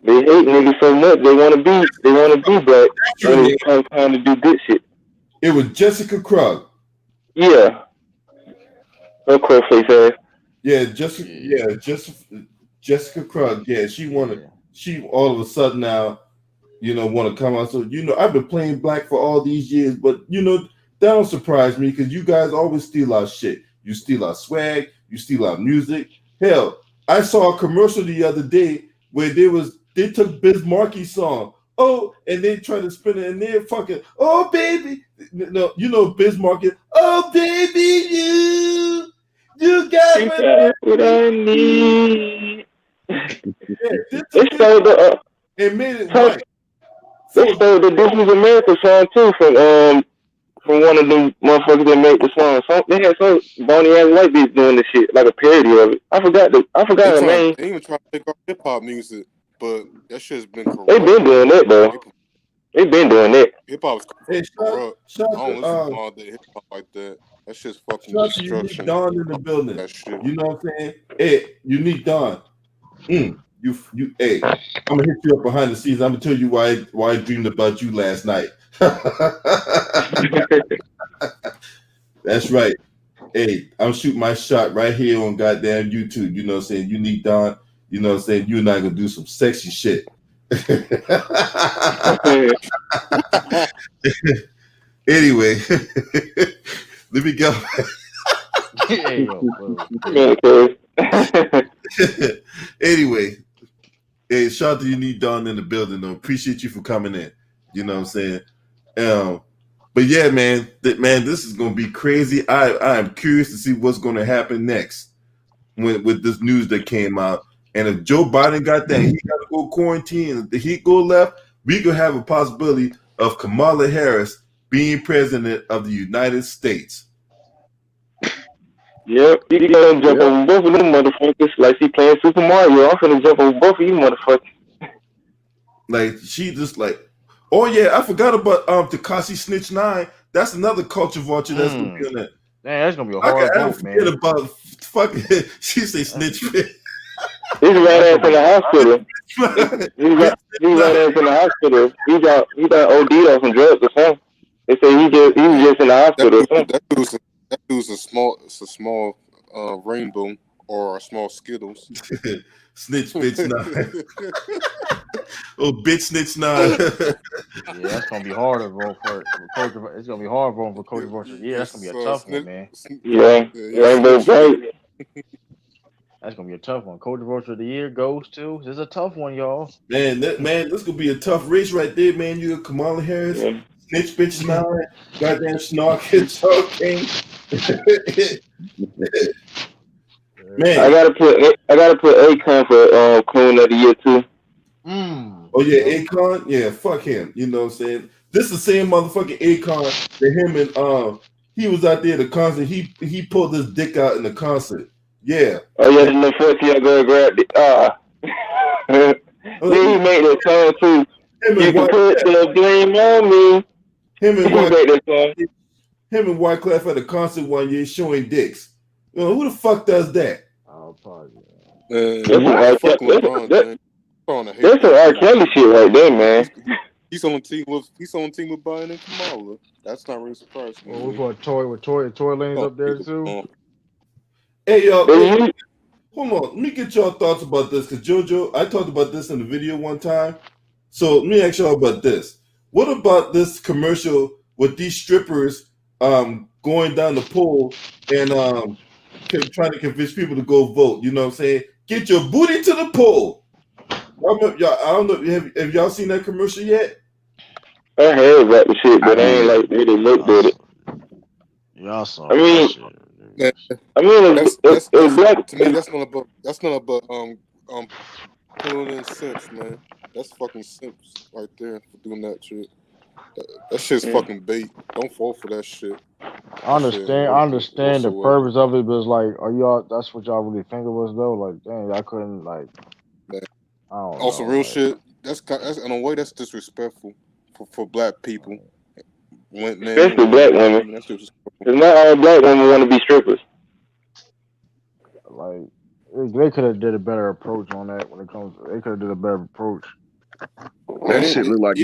C: They hate niggas so much they want to be black when it's time to do good shit.
J: It was Jessica Krug.
C: Yeah. No crow face ass.
J: Yeah, Jessica Krug. Yeah, she wanted. She all of a sudden now, want to come out. So I've been playing black for all these years, but that don't surprise me because you guys always steal our shit. You steal our swag. You steal our music. Hell, I saw a commercial the other day where they took Biz Markie's song. Oh, and they try to spin it, and they're fucking. Oh, baby, no, Biz Markie. Oh, baby, you got
C: what I need.
J: They stole the. It made it right.
C: They stole the This Is America song too from one of them motherfuckers that made the song. So they had some bony ass white bitch doing this shit, like a parody of it. I forgot her name.
H: They even try to take off hip hop music, but that shit's been corrupt.
C: They been doing that though. They been doing that.
H: Hip hop's corrupt. I don't listen to all that hip hop like that. That shit's fucking destruction.
J: Unique Dawn in the building. You know what I'm saying? Hey, Unique Dawn. Hey, I'm gonna hit you up behind the scenes. I'm gonna tell you why I dreamed about you last night. That's right. Hey, I'm shooting my shot right here on goddamn YouTube. You know what I'm saying? Unique Dawn. You know what I'm saying? You and I gonna do some sexy shit. Anyway, let me go. Anyway, hey, shout out to Unique Dawn in the building. Though, appreciate you for coming in. You know what I'm saying? But yeah, man, this is gonna be crazy. I am curious to see what's gonna happen next with this news that came out. And if Joe Biden got that, he got to go quarantine. If the heat go left, we could have a possibility of Kamala Harris being president of the United States.
C: Yep, he gonna jump on both of them motherfuckers like she playing Super Mario. I'm finna jump on both of you motherfuckers.
J: Like she just like, oh yeah, I forgot about Tekashi Snitch 9. That's another culture vulture that's gonna be on that.
G: Man, that's gonna be a hard
J: I don't forget about fucking. She say Snitch.
C: He's right ass in the hospital. He's right ass in the hospital. He got OD'd on some drugs or something. They say he was just in the hospital or something.
H: That dude's a small rainbow or a small Skittles.
J: Snitch bitch nine. Oh, bitch snitch nine.
G: Yeah, that's gonna be harder, bro. It's gonna be hard, bro, for Coach Vulture. Yeah, that's gonna be a tough one, man.
C: Yeah, Rainbow Bright.
G: That's gonna be a tough one. Coach Vulture of the Year goes to. This is a tough one, y'all.
J: Man, this gonna be a tough race right there, man. You got Kamala Harris, Snitch bitch nine, goddamn Snark, Charles King. Man,
C: I gotta put Akon for Coon of the Year too.
J: Oh yeah, Akon, yeah, fuck him. You know what I'm saying? This is the same motherfucking Akon that him and he was out there at the concert. He pulled his dick out in the concert. Yeah.
C: Oh yeah, the little 14-year-old girl grabbed it. Then he made that song too. You can put the blame on me.
J: Him and Wyclef at a concert one year showing dicks. You know, who the fuck does that?
G: Oh, probably.
C: That's some R. Kelly shit right there, man.
H: He's on team with Biden and Kamala. That's not really surprising.
G: Well, we got Tory Lanez up there too.
J: Hey y'all, hold on. Let me get y'all thoughts about this, because JoJo, I talked about this in the video one time. So let me ask y'all about this. What about this commercial with these strippers going down the pole and trying to convince people to go vote? You know what I'm saying? Get your booty to the pole. I don't know. Have y'all seen that commercial yet?
C: I heard about the shit, but I ain't like really looked at it.
G: Y'all saw.
C: I mean,
H: that's black. To me, that's not about pulling in simps, man. That's fucking simps right there for doing that shit. That shit's fucking bait. Don't fall for that shit.
G: I understand the purpose of it, but it's like, are y'all? That's what y'all really think of us though? Like, dang, I couldn't like. I don't know.
H: Some real shit. That's in a way that's disrespectful for black people.
C: Especially black women. Because not all black women want to be strippers.
G: Like, they could have did a better approach on that when it comes. They could have did a better approach.
L: That shit look like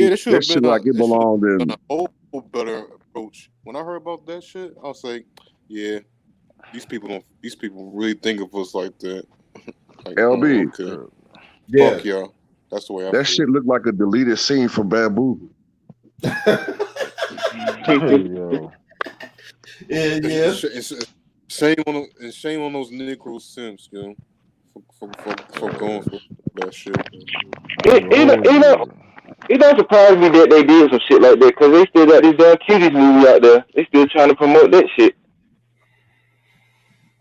L: it belonged in
H: a whole better approach. When I heard about that shit, I was like, yeah, these people really think of us like that. Like,
L: LB.
H: Okay.
L: Yeah.
H: Fuck y'all. That's the way I
L: that
H: feel.
L: shit looked like a deleted scene from Bamboo.
J: Yeah.
H: Shame on those Negro Sims, yo, for going for that shit.
C: It don't surprise me that they did some shit like that, because they still got this damn Cuties movie out there. They still trying to promote that shit.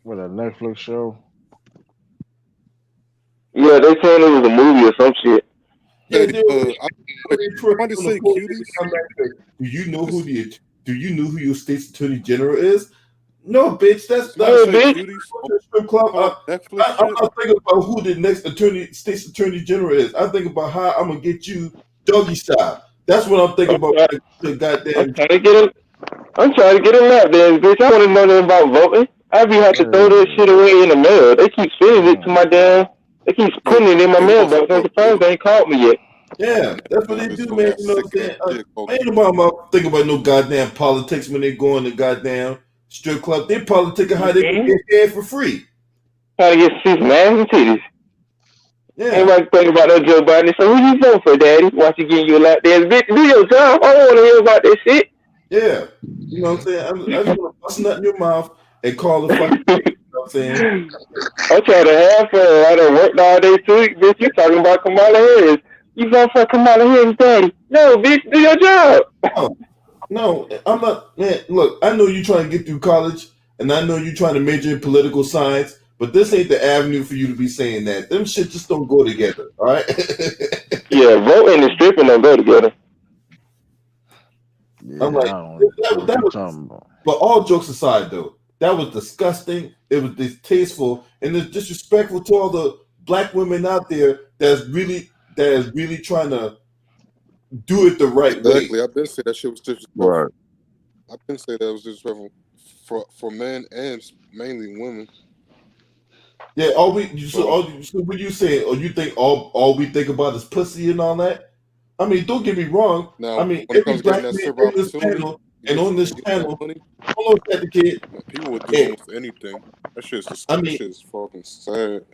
G: What, a Netflix show?
C: Yeah, they saying it was a movie or some shit.
J: Yeah,
H: to say Cuties.
J: Do you know who your state's attorney general is? No, bitch. That's not
C: a
J: strip club. I'm not thinking about who the next state's attorney general is. I think about how I'm gonna get you doggy style. That's what I'm thinking about. The goddamn.
C: I'm trying to get a lap dance, bitch. I want to know nothing about voting. I be have to throw that shit away in the mail. They keep sending it to my damn. They keep putting it in my mailbox. I'm surprised they ain't called me yet.
J: Yeah, that's what they do, man. You know what I'm saying? Ain't nobody think about no goddamn politics when they go in the goddamn strip club. They politicking how they can get hair for free.
C: How to get see some ass and titties.
J: Yeah.
C: Everybody think about that Joe Biden. So who you vote for, Daddy? Watch you getting you a lap dance, bitch. Do your job. I don't want to hear about that shit.
J: Yeah, you know what I'm saying? I just want to bust nut in your mouth and call the fucking. You know what I'm saying?
C: I'm trying to have fun. I done worked all day too, bitch. You talking about Kamala Harris? You vote for Kamala Harris, Daddy? No, bitch. Do your job.
J: No, I'm not. Man, look, I know you trying to get through college, and I know you trying to major in political science, but this ain't the avenue for you to be saying that. Them shit just don't go together. All right?
C: Yeah, voting and stripping don't go together.
G: Yeah,
J: I'm like, that was, but all jokes aside, though, that was disgusting. It was distasteful, and it's disrespectful to all the black women out there that's really trying to do it the right way.
H: Exactly. I've been saying that shit was disrespectful.
L: Right.
H: I've been saying that was disrespectful for men and mainly women.
J: Yeah, so what you saying? Or you think all we think about is pussy and all that? I mean, don't get me wrong.
H: Now,
J: I mean,
H: when it
J: every
H: comes to getting
J: black
H: that
J: man
H: silver
J: on this
H: opportunity,
J: panel and on this
H: getting that
J: channel,
H: money,
J: hold on, second kid.
H: man, people would do
J: Hey,
H: almost anything. That shit's
J: I mean,
H: fucking sad.
J: you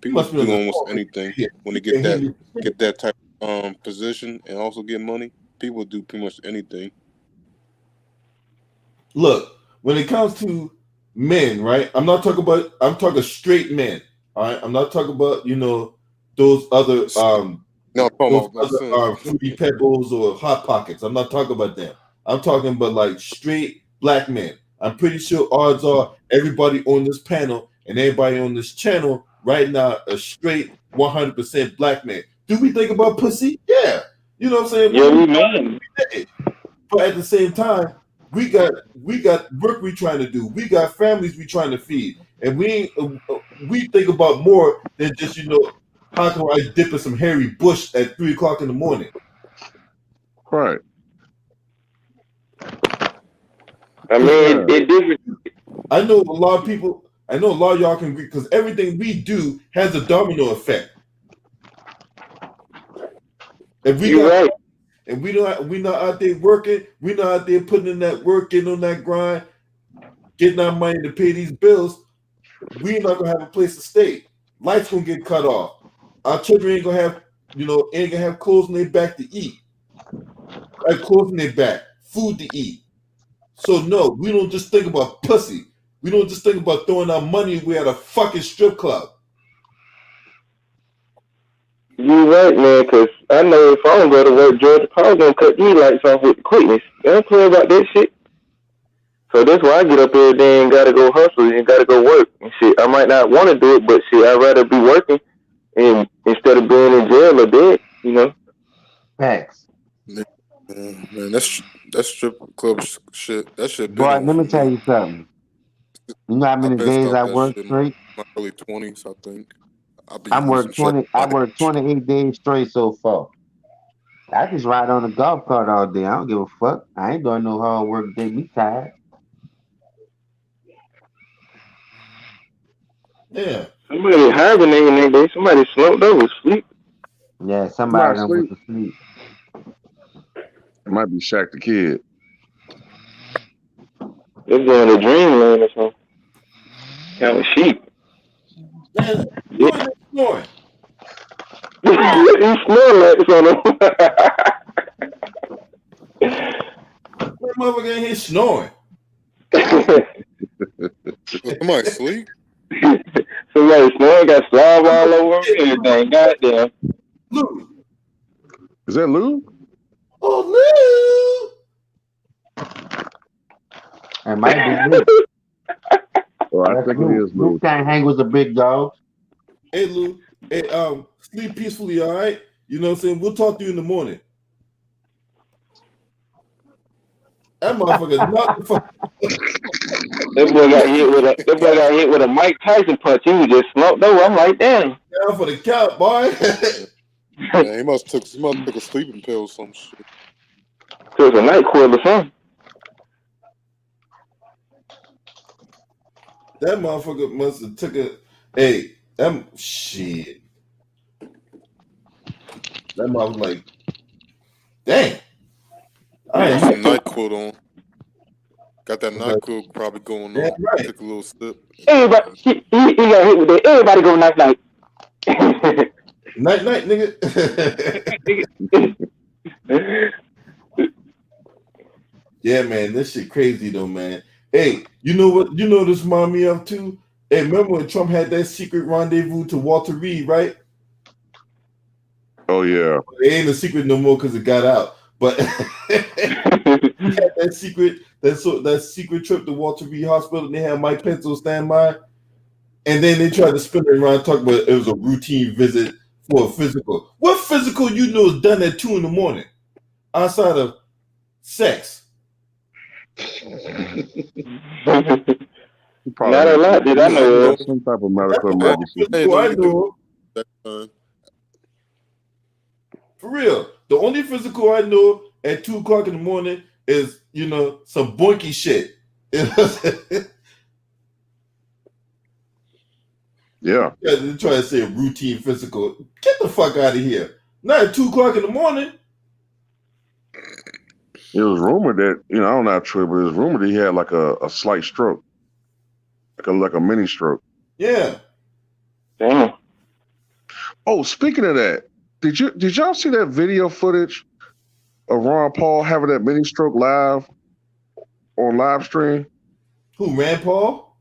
H: People
J: must be on
H: do
J: the
H: almost
J: phone.
H: anything
J: Yeah,
H: when
J: you
H: they
J: can't hear me.
H: get that type of position and also get money. People do pretty much anything.
J: Look, when it comes to men, right? I'm talking straight men. All right. I'm not talking about, those other
H: No,
J: those
H: no sense.
J: other fruity pebbles or hot pockets. I'm not talking about them. I'm talking about like straight black men. I'm pretty sure odds are everybody on this panel and everybody on this channel right now a straight 100% black man. Do we think about pussy? Yeah. You know what I'm saying?
C: Yeah, we man.
J: But at the same time, we got work we trying to do. We got families we trying to feed, and we think about more than just how can I dip in some hairy bush at 3 o'clock in the morning?
F: Right.
C: I mean, it different.
J: I know a lot of people. I know a lot of y'all can agree because everything we do has a domino effect. If we
C: You're right.
J: and we not out there working, we not out there putting in that work, getting on that grind, getting our money to pay these bills, we not gonna have a place to stay. Lights gonna get cut off. Our children ain't gonna have clothes on their back to eat. Like clothes on their back, food to eat. So no, we don't just think about pussy. We don't just think about throwing our money away at a fucking strip club.
C: You're right, man, because I know if I don't go to work, Georgia Power gonna cut these lights off with quickness. They don't care about that shit. So that's why I get up every day and gotta go hustle and gotta go work and shit. I might not want to do it, but shit, I'd rather be working and instead of being in jail or dead.
K: Facts.
H: Man, that's strip club shit. That shit been
K: Boy,
H: on
K: let
H: for
K: me tell
H: me.
K: you something. You know how
H: I've
K: many
H: been
K: days
H: stopped
K: I
H: that
K: work
H: shit in
K: straight?
H: my early 20s, I think. I've been
K: I
H: using
K: work
H: shit
K: 20.
H: my
K: I work
H: age.
K: 28 days straight so far. I just ride on the golf cart all day. I don't give a fuck. I ain't doing no hard work. Get me tired.
J: Yeah.
C: Somebody hibernating that day. Somebody slumped over, sleep.
K: Yeah,
F: Somebody
K: somebody done
F: sleep.
K: went to sleep.
F: It might be Shaq the Kid.
C: They're going to dreamland or something. Counting sheep.
J: Man,
C: Yeah.
J: who is that snoring?
C: He smell like something.
J: That motherfucker in here snoring.
H: Somebody sleep?
C: Somebody snoring, got slob all over him and everything. Goddamn.
J: Lou.
F: Is that Lou?
J: Oh,
K: It might be Luke.
F: Oh, I
K: That's
F: think it
K: Luke.
F: is
K: Luke
F: Lou.
K: can't hang with the big dogs.
J: Lou. Hey, Lou. Hey, sleep peacefully, all right? You know what I'm saying? We'll talk to you in the morning. That motherfucker not the fuck.
C: That boy got hit with a Mike Tyson punch. He was just slumped over. I'm like, damn.
J: Down for the count, boy.
H: Man, he must took a sleeping pill or some shit.
C: Took a night quill or something.
J: That motherfucker must have took a. Hey, shit. That motherfucker like, dang. I
H: Got
J: ain't
H: some NyQuil on. Got that
J: right.
H: NyQuil probably going
J: Yeah,
H: on.
J: right.
H: Took a little sip.
C: Everybody, he got hit with that. Everybody go night night.
J: Night, nigga. Yeah, man, this shit crazy though, man. Hey, you know what? You know this remind me of too. Hey, remember when Trump had that secret rendezvous to Walter Reed, right?
F: Oh yeah.
J: It ain't a secret no more because it got out. But he had that secret trip to Walter Reed Hospital. And they had Mike Pence on standby, and then they tried to spin it around, talk about it was a routine visit for a physical. What physical you know is done at 2 a.m. outside of sex?
C: Not a lot did I know of.
F: Some type of medical
J: That's the only
F: emergency.
J: physical I know. For real, the only physical I know at 2 o'clock in the morning is some boinky shit.
F: Yeah.
J: They're trying to say a routine physical. Get the fuck out of here. Not at 2 o'clock in the morning.
F: It was rumored that, I don't know how true, but it was rumored that he had like a slight stroke. Like a mini stroke.
J: Yeah.
C: Damn.
F: Oh, speaking of that, did y'all see that video footage of Ron Paul having that mini stroke live on live stream?
J: Who, Rand Paul?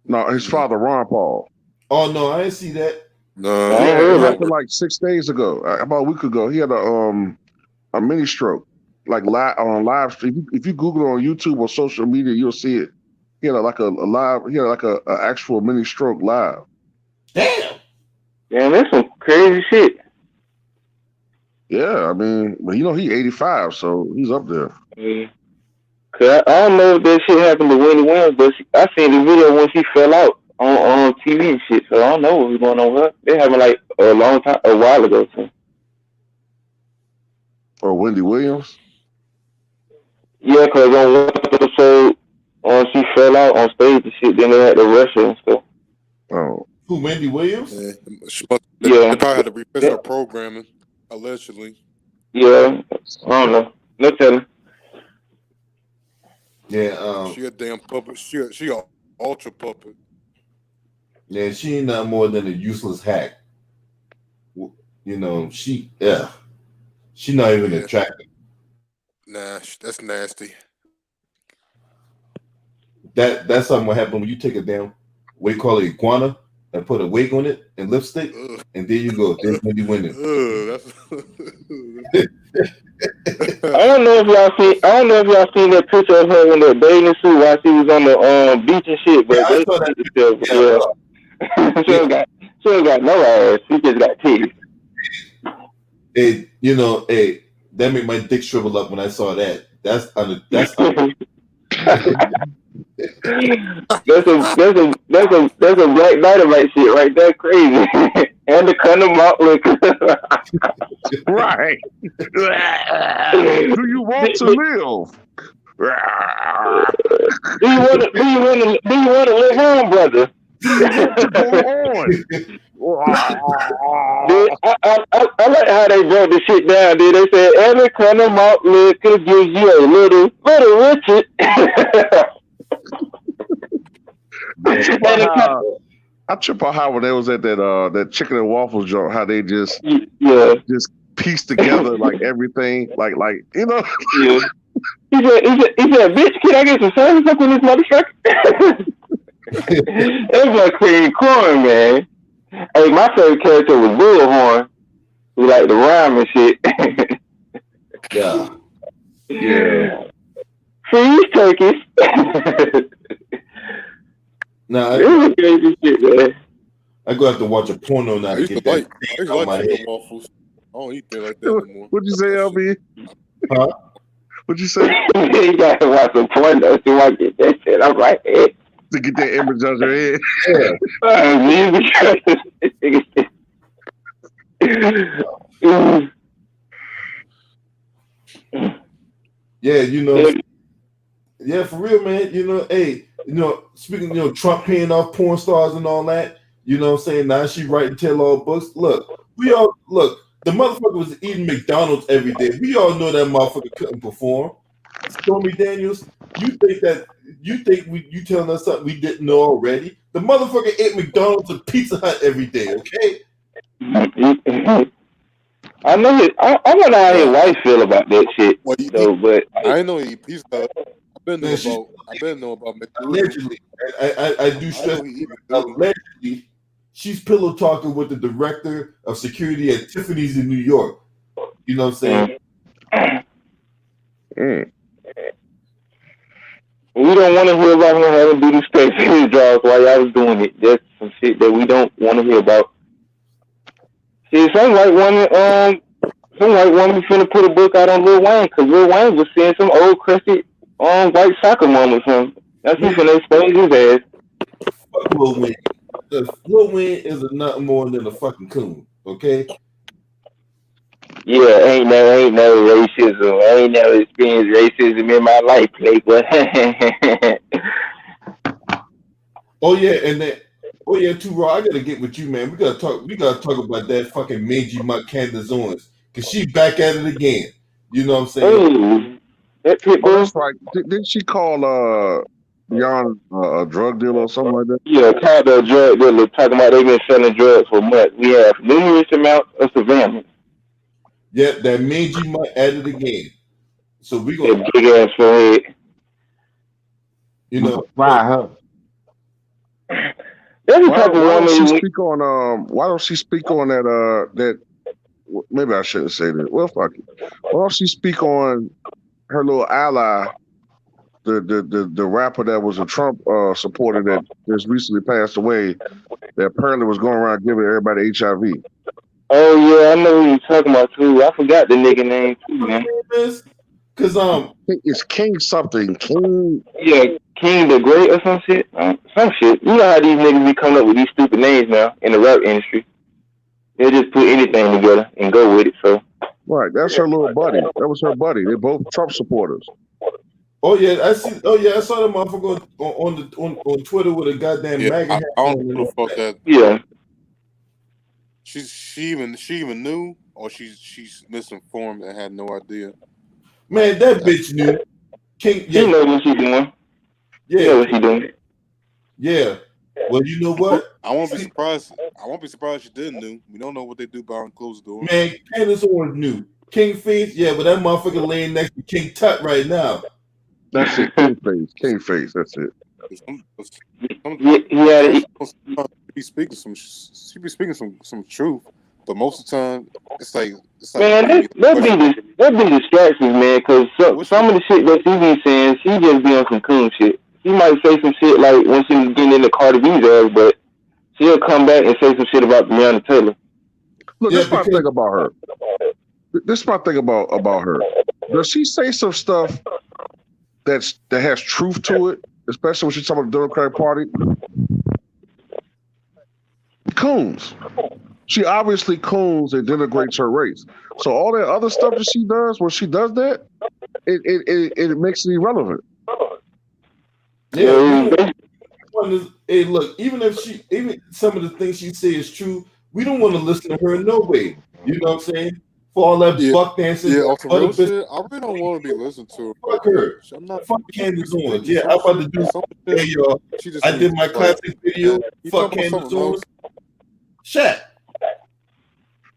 F: No, his father, Ron Paul.
J: Oh no, I didn't see that.
H: No,
F: Yeah, it happened like 6 days ago, about a week ago. He had a mini stroke, like live on live stream. If you Google it on YouTube or social media, you'll see it. He had like a live. He had like a actual mini stroke live.
J: Damn.
C: Damn, that's some crazy shit.
F: Yeah, I mean, but he 85, so he's up there.
C: Yeah. Cause I don't know if that shit happened to Wendy Williams, but I seen the video when she fell out on TV and shit. So I don't know what was going on with her. It happened like a while ago. So.
F: Or Wendy Williams.
C: Yeah, cause on one episode, she fell out on stage and shit. Then they had to rush her and stuff.
F: Oh.
J: Who, Wendy Williams?
H: Yeah,
C: Yeah.
H: They probably had to replace her programming, allegedly.
C: Yeah, I don't know. No telling.
J: Yeah.
H: She a damn puppet. She a ultra puppet.
J: Yeah, she ain't not more than a useless hack. She not even attractive.
H: Nah, that's nasty.
J: That's something what happened when you take a damn, what you call it, iguana, and put a wig on it and lipstick, and there you go. There's Wendy Williams.
C: I don't know if y'all seen that picture of her in that bathing suit while she was on the beach and shit. But
J: I saw that.
C: she ain't got no ass. She just got titties.
J: That made my dick shrivel up when I saw that. That's
C: That's a Black Dynamite shit right there, crazy. And the condom malt liquor.
F: Right. Do you want to live?
C: Do you want to live on, brother?
F: Go on.
C: Dude, I like how they broke the shit down, dude. They said every kind of malt liquor gives you a little Richard.
F: I trip out how when they was at that chicken and waffles joint, how they just piece together like everything, like
C: Yeah. He said, bitch, can I get some service up with this motherfucker? It's like cream corn, man. Hey, my favorite character was Bullhorn, who liked to rhyme and shit.
J: Yeah.
C: Freeze turkeys.
J: Nah,
C: it was crazy shit, man.
J: I go have to watch a porno now to get that.
H: I used to like chicken waffles. I don't eat them like that anymore.
F: What'd you say, LB?
J: Huh?
F: What'd you say?
C: You gotta watch some porno to get that shit. I'm like, hey.
F: To get that image on your head.
J: Yeah. Yeah, for real, man. Speaking, Trump paying off porn stars and all that. You know what I'm saying? Now she writing tell-all books. Look, the motherfucker was eating McDonald's every day. We all know that motherfucker couldn't perform. Stormy Daniels, you think you telling us something we didn't know already? The motherfucker ate McDonald's and Pizza Hut every day, okay?
C: I know I wonder how his wife feel about that shit. But
H: I know he's I've been know about
J: allegedly. I do stress allegedly. She's pillow talking with the director of security at Tiffany's in New York. You know what I'm saying?
C: We don't want to hear about him having to do the space jobs while y'all was doing it. That's some shit that we don't want to hear about. See, some white woman finna put a book out on Lil Wayne because Lil Wayne was seeing some old crusty white soccer mom or something. That's who's finna expose his ass.
J: Fuck Lil Wayne. Lil Wayne is nothing more than a fucking coon, okay?
C: Yeah, ain't no racism. I ain't never experienced racism in my life, playboy.
J: Oh yeah, and Oh yeah, too raw. I gotta get with you, man. We gotta talk. We gotta talk about that fucking mangy mutt Candace Owens, cause she back at it again. You know what I'm saying?
C: That pit
F: Oh,
C: bull.
F: that's right. Didn't she call Beyond a drug dealer or something like that?
C: Yeah, called the drug dealer talking about they been selling drugs for months. We have numerous amounts of surveillance.
J: Yeah, that mangy mutt at it again. So we gonna,
C: That big ass forehead.
J: you know,
K: Fry her.
C: That's the
F: Why
C: type
F: don't
C: of
F: Why don't she
C: woman.
F: speak on Why don't she speak on that maybe I shouldn't say that. Well, fuck it. Why don't she speak on her little ally, the rapper that was a Trump supporter that just recently passed away, that apparently was going around giving everybody HIV.
C: Oh yeah, I know who you're talking about too. I forgot the nigga name too, man.
J: Cause
F: It's King something. King.
C: Yeah, King the Great or some shit. Some shit. You know how these niggas be coming up with these stupid names now in the rap industry. They just put anything together and go with it. So
F: Right, that's her little buddy. That was her buddy. They're both Trump supporters.
J: oh yeah, I see. Oh yeah, I saw that motherfucker on Twitter with a goddamn MAGA
H: I
J: hat
H: don't
J: on.
H: know who the fuck that.
C: Yeah.
H: She even knew, or she's misinformed and had no idea.
J: Man, that bitch knew. King,
C: She know what she doing.
J: Yeah.
C: She know what she doing.
J: Yeah. Well, you know what?
H: I won't be surprised. I won't be surprised she didn't know. We don't know what they do behind closed doors.
J: Man, Candace Owens knew. King Face, yeah, but that motherfucker laying next to King Tut right now.
F: That's it. King Face. King Face. That's it.
H: She be speaking some truth, but most of the time it's like
C: man, that be distractions, man. Cause some of the shit that she be saying, she just be on some coon shit. She might say some shit like when she was getting into Cardi B's ass, but she'll come back and say some shit about Breonna Taylor.
F: Look, this is my thing about her. This is my thing about her. Does she say some stuff that has truth to it, especially when she's talking about the Democratic Party? Coons. She obviously coons and denigrates her race. So all that other stuff that she does, when she does that, it makes it irrelevant.
J: Yeah. Hey, look, even some of the things she says is true, we don't want to listen to her in no way. You know what I'm saying? For all that buck dancing.
H: Yeah, off some real shit. I really don't want to be listened to.
J: Fuck her.
H: I'm not.
J: Fuck Candace Owens. Yeah, I'm about to do. Hey, y'all. I did my classic video. Fuck Candace Owens. Shut.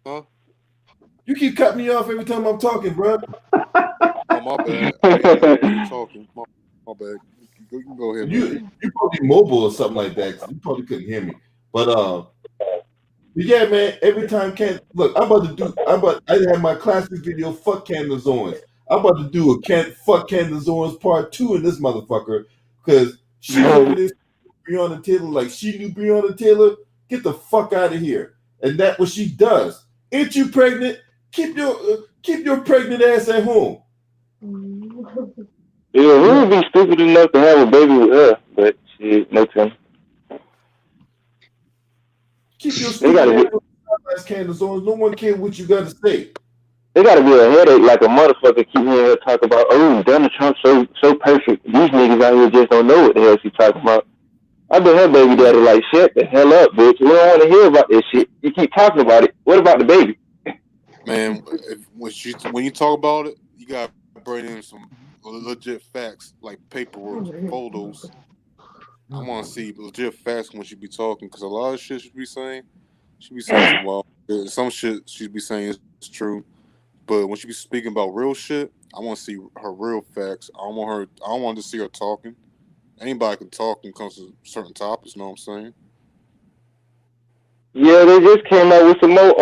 H: Huh?
J: You keep cutting me off every time I'm talking, bro.
H: Oh, my bad. I'm talking. My bad. You can go ahead.
J: You probably mobile or something like that. You probably couldn't hear me. But yeah, man. Every time I have my classic video. Fuck Candace Owens. I'm about to do fuck Candace Owens part 2 in this motherfucker because she over this Breonna Taylor like she knew Breonna Taylor. Get the fuck out of here. And that's what she does. Ain't you pregnant? Keep your pregnant ass at home.
C: Yeah, who would be stupid enough to have a baby with her? But shit, no time.
J: Keep your stupid ass, Candace Owens. No one cares what you got to say.
C: They gotta be a headache like a motherfucker keep hearing her talk about, oh, Donald Trump's so perfect. These niggas out here just don't know what the hell she's talking about. I bet her baby daddy like, shut the hell up, bitch. We don't want to hear about this shit. You keep talking about it. What about the baby?
H: Man, when you talk about it, you gotta bring in some legit facts like paperwork, photos. I want to see legit facts when she be talking because a lot of shit she be saying some wild. Some shit she be saying is true, but when she be speaking about real shit, I want to see her real facts. I don't want to see her talking. Anybody can talk when it comes to certain topics. You know what I'm saying?
C: Yeah, they just came out with some more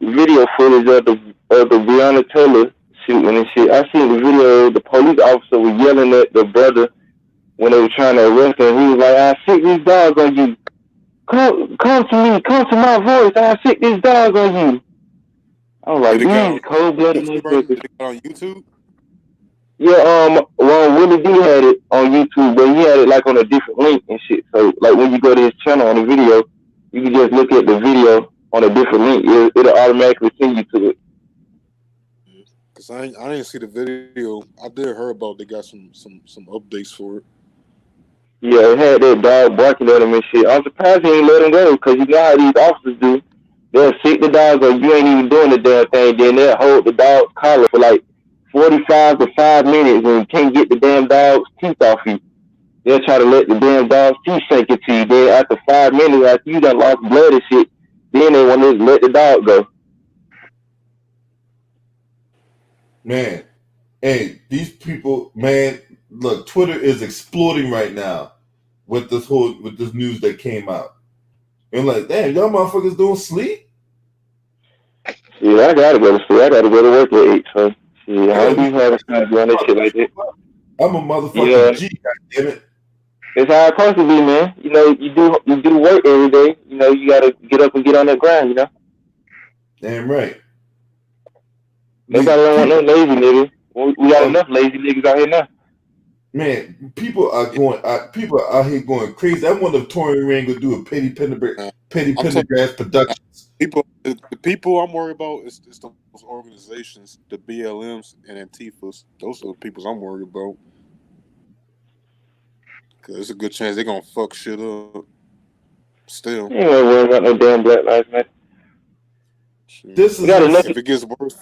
C: video footage of the Breonna Taylor shooting and shit. I seen the video. The police officer was yelling at the brother when they were trying to arrest him. He was like, "I sick this dog on you. Come to me. Come to my voice. I sick this dog on you." I was like, these cold-blooded motherfuckers.
H: Did it on YouTube?
C: Yeah, well, Willie D had it on YouTube, but he had it like on a different link and shit. So, like when you go to his channel on the video, you can just look at the video on a different link. It'll automatically send you to it.
H: Cause I didn't see the video. I did hear about they got some updates for it.
C: Yeah, it had that dog barking at him and shit. I'm surprised he ain't let him go because you know how these officers do. They'll sit the dog or you ain't even doing the damn thing. Then they'll hold the dog's collar for like 45 to 5 minutes and can't get the damn dog's teeth off you. They'll try to let the damn dog's teeth sink into you. Then after 5 minutes, after you done lost blood and shit, then they want to let the dog go.
J: Man, hey, these people, man, look, Twitter is exploding right now with this news that came out. And like, damn, y'all motherfuckers don't sleep?
C: Yeah, I gotta go to sleep. I gotta go to work at 8, so yeah, I don't be having time doing that shit like that.
J: I'm a motherfucking G, goddammit.
C: It's how it's supposed to be, man. You know, you do work every day. You know, you gotta get up and get on that grind. You know.
J: Damn right.
C: Nobody don't want no lazy niggas. We got enough lazy niggas out here now.
J: Man, people are out here going crazy. I wonder if Tory Rand gonna do a Petty Pendergrass Productions.
H: The people I'm worried about is those organizations, the BLMs and Antifas. Those are the people I'm worried about. Cause there's a good chance they're gonna fuck shit up. Still.
C: You ain't worried about no damn Black Lives Matter.
H: If it gets worse,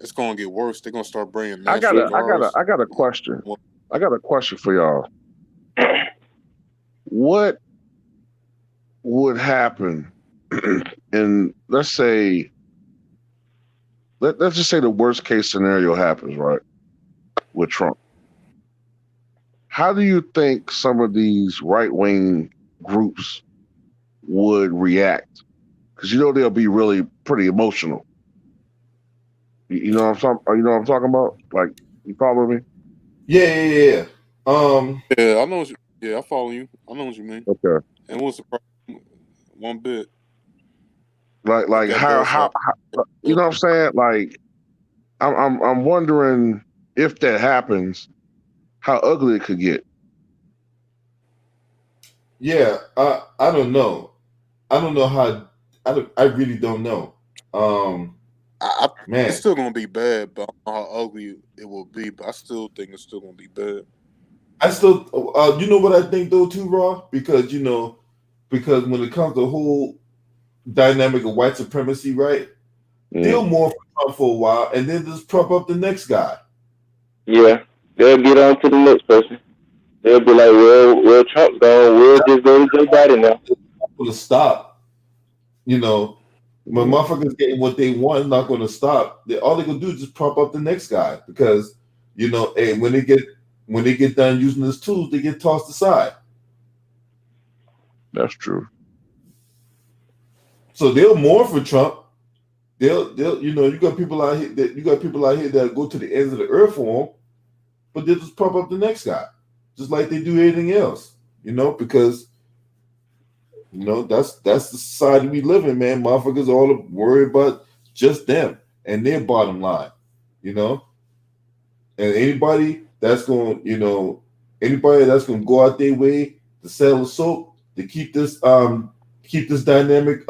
H: it's gonna get worse. They're gonna start bringing
L: I got a question. I got a question for y'all. What would happen in let's just say the worst case scenario happens, right? With Trump. How do you think some of these right-wing groups would react? Because you know they'll be really pretty emotional. You know what I'm talking about? Like, you follow me?
J: Yeah.
H: Yeah, I know. I follow you. I know what you mean.
L: Okay.
H: And what's the problem? One bit.
L: Like how you know what I'm saying? Like, I'm wondering if that happens, how ugly it could get.
J: Yeah, I don't know. I don't know how. I really don't know. Man,
H: it's still gonna be bad, but I don't know how ugly it will be. But I still think it's still gonna be bad.
J: I still, you know what I think though too, Raw, because when it comes to the whole dynamic of white supremacy, right? They'll more for Trump for a while, and then just prop up the next guy.
C: Yeah, they'll get on to the next person. They'll be like, well, Trump's gone. We'll just go to Joe Biden now.
J: To stop, when motherfuckers getting what they want, not going to stop. All they're gonna do is just prop up the next guy because, hey, when they get done using this tools, they get tossed aside.
L: That's true.
J: So they'll mourn for Trump. They'll you got people out here that go to the ends of the earth for him, but they'll just prop up the next guy, just like they do anything else. Because that's the society we live in, man. Motherfuckers all worried about just them and their bottom line, and anybody that's going to go out their way to sell the soap to keep this dynamic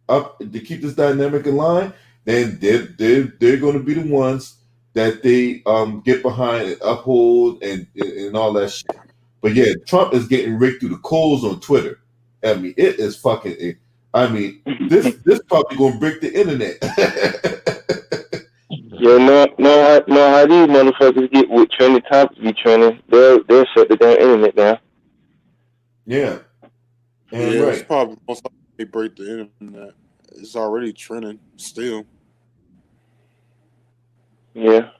J: up, to keep this dynamic in line, then they're going to be the ones that they get behind and uphold and all that shit. But yeah, Trump is getting rigged through the coals on Twitter. I mean, it is fucking. I mean, this probably gonna break the internet.
C: Yeah, no, how these motherfuckers get with trending topics be trending. They'll shut the damn internet down.
J: Yeah.
H: Yeah, right. It's probably most likely they break the internet. It's already trending still.
C: Yeah.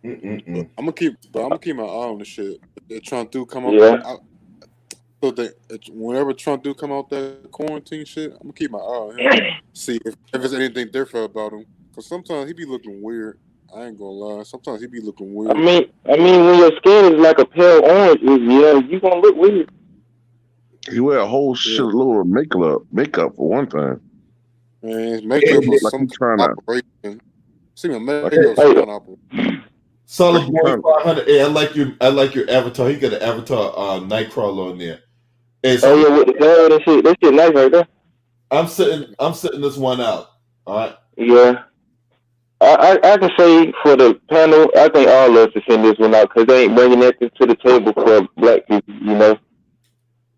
H: I'm gonna keep my eye on the shit. If Trump do come out, whenever Trump do come out that quarantine shit, I'm gonna keep my eye on him. See if there's anything different about him. Cause sometimes he be looking weird. I ain't gonna lie. Sometimes he be looking weird.
C: I mean, when your skin is like a pale orange, you gonna look weird.
L: You wear a whole shitload of makeup for one thing.
H: Man, his makeup was some kind of operation. See, my makeup was some kind of operation.
J: Solid Boy 500. Hey, I like your avatar. He got an avatar Nightcrawler on there. Hey, so
C: yeah, with the hair and shit. That shit nice right there.
J: I'm setting this one out. All right.
C: Yeah. I can say for the panel, I think all of us to send this one out because they ain't bringing nothing to the table for black people, you know.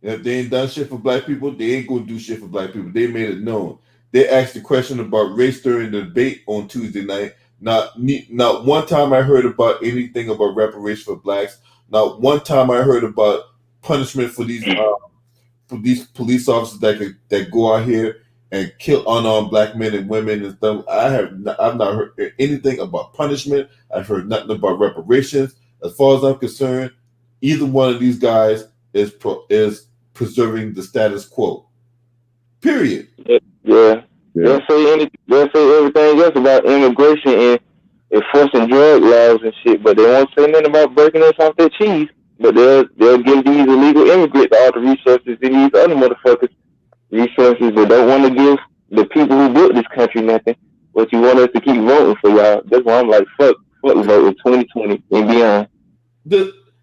J: If they ain't done shit for black people, they ain't gonna do shit for black people. They made it known. They asked the question about race during the debate on Tuesday night. Not one time I heard about anything about reparations for blacks. Not one time I heard about punishment for these police officers that go out here and kill unarmed black men and women and stuff. I've not heard anything about punishment. I've heard nothing about reparations. As far as I'm concerned, either one of these guys is preserving the status quo. Period.
C: Yeah. They'll say everything else about immigration and enforcing drug laws and shit, but they won't say nothing about breaking us off their cheese. But they'll give these illegal immigrants all the resources and these other motherfuckers resources that don't want to give the people who built this country nothing. But you want us to keep voting for y'all. That's why I'm like, fuck voting 2020 and beyond.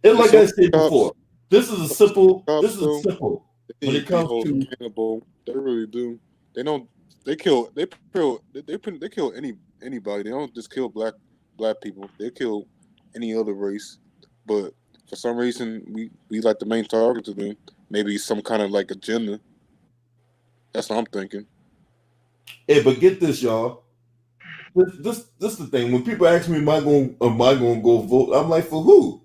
J: Like I said before, this is simple. When it comes to
H: accountable, they really do. They don't. They kill anybody. They don't just kill black people. They kill any other race. But for some reason, we like the main target to them. Maybe some kind of like agenda. That's what I'm thinking.
J: Hey, but get this, y'all. This is the thing. When people ask me, am I going to go vote? I'm like, for who?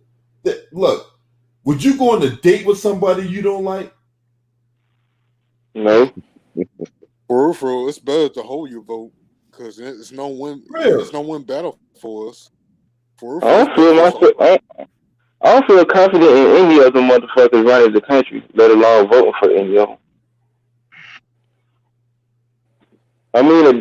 J: Look, would you go on a date with somebody you don't like?
C: No.
H: For real, it's better to hold your vote because it's no win. It's no win battle for us. For real,
C: I don't feel confident in any of the motherfuckers running the country, let alone voting for any of them. I mean, the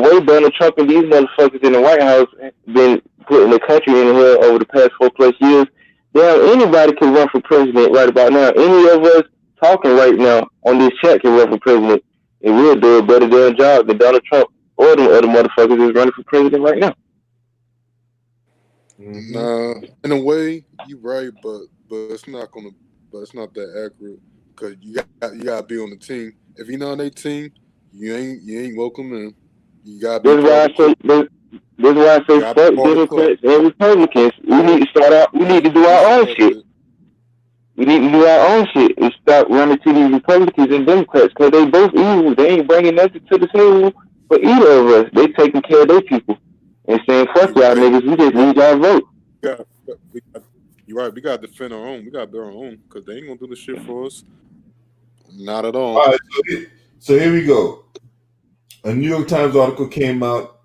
C: way Donald Trump and these motherfuckers in the White House been putting the country in hell over the past 4+ years. Damn, anybody can run for president right about now. Any of us talking right now on this chat can run for president, and we'll do a better damn job than Donald Trump or them other motherfuckers is running for president right now.
H: Mm-hmm. Nah, in a way, you're right, but it's not that accurate because you gotta be on the team. If you're not on their team, you ain't welcome in. You gotta be.
C: This is why I say fuck Democrats and Republicans. We need to start out. We need to do our own shit. We need to do our own shit and stop running to these Republicans and Democrats because they both evil. They ain't bringing nothing to the table for either of us. They taking care of their people and saying fuck y'all niggas. We just need y'all vote.
H: You're right. We gotta defend our own. We gotta build our own because they ain't gonna do the shit for us. Not at all.
J: All right, so here we go. A New York Times article came out.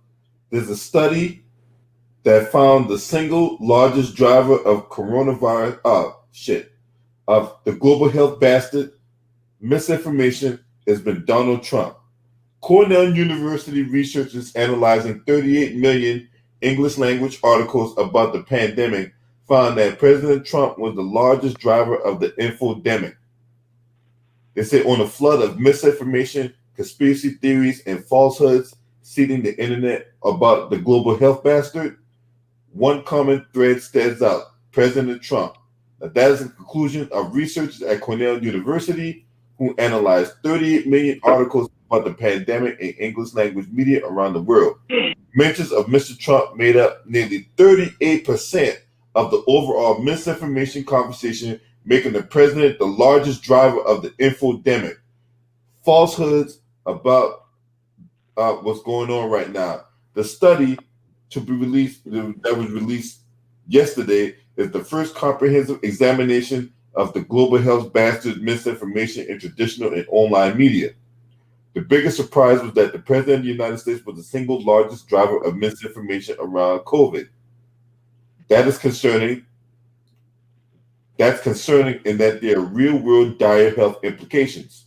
J: There's a study that found the single largest driver of coronavirus, of the global health bastard misinformation has been Donald Trump. Cornell University researchers analyzing 38 million English language articles about the pandemic found that President Trump was the largest driver of the infodemic. They say on a flood of misinformation, conspiracy theories, and falsehoods seeding the internet about the global health bastard, one common thread stands out: President Trump. Now, that is the conclusion of researchers at Cornell University who analyzed 38 million articles about the pandemic in English language media around the world. Mentions of Mr. Trump made up nearly 38% of the overall misinformation conversation, making the president the largest driver of the infodemic. Falsehoods about what's going on right now. The study that was released yesterday is the first comprehensive examination of the global health bastard misinformation in traditional and online media. The biggest surprise was that the President of the United States was the single largest driver of misinformation around COVID. That is concerning. That's concerning in that there are real-world dire health implications.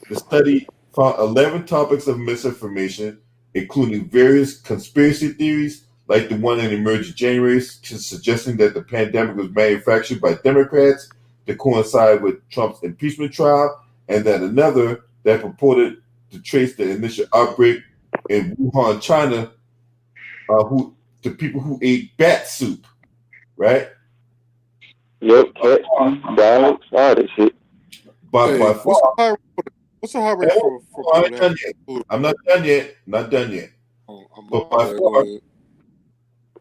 J: The study found 11 topics of misinformation, including various conspiracy theories, like the one that emerged in January, suggesting that the pandemic was manufactured by Democrats to coincide with Trump's impeachment trial, and that another that purported to trace the initial outbreak in Wuhan, China, to people who ate bat soup, right?
C: Yep, dogs, all that shit.
J: By far,
H: What's the high rate for people that have?
J: I'm not done yet. Not done yet.
H: Oh, I'm
J: But by
H: bad.
J: far,
H: Go ahead.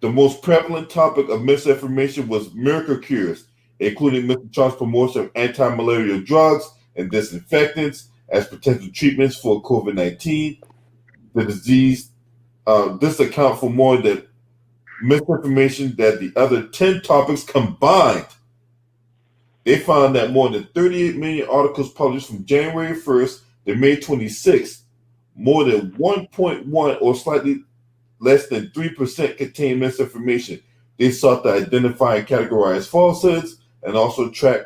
J: the most prevalent topic of misinformation was miracle cures, including Mr. Trump's promotion of anti-malarial drugs and disinfectants as potential treatments for COVID-19. The disease, this accounts for more than misinformation that the other 10 topics combined. They found that more than 38 million articles published from January 1st to May 26th, more than 1.1 or slightly less than 3% contain misinformation. They sought to identify and categorize falsehoods and also track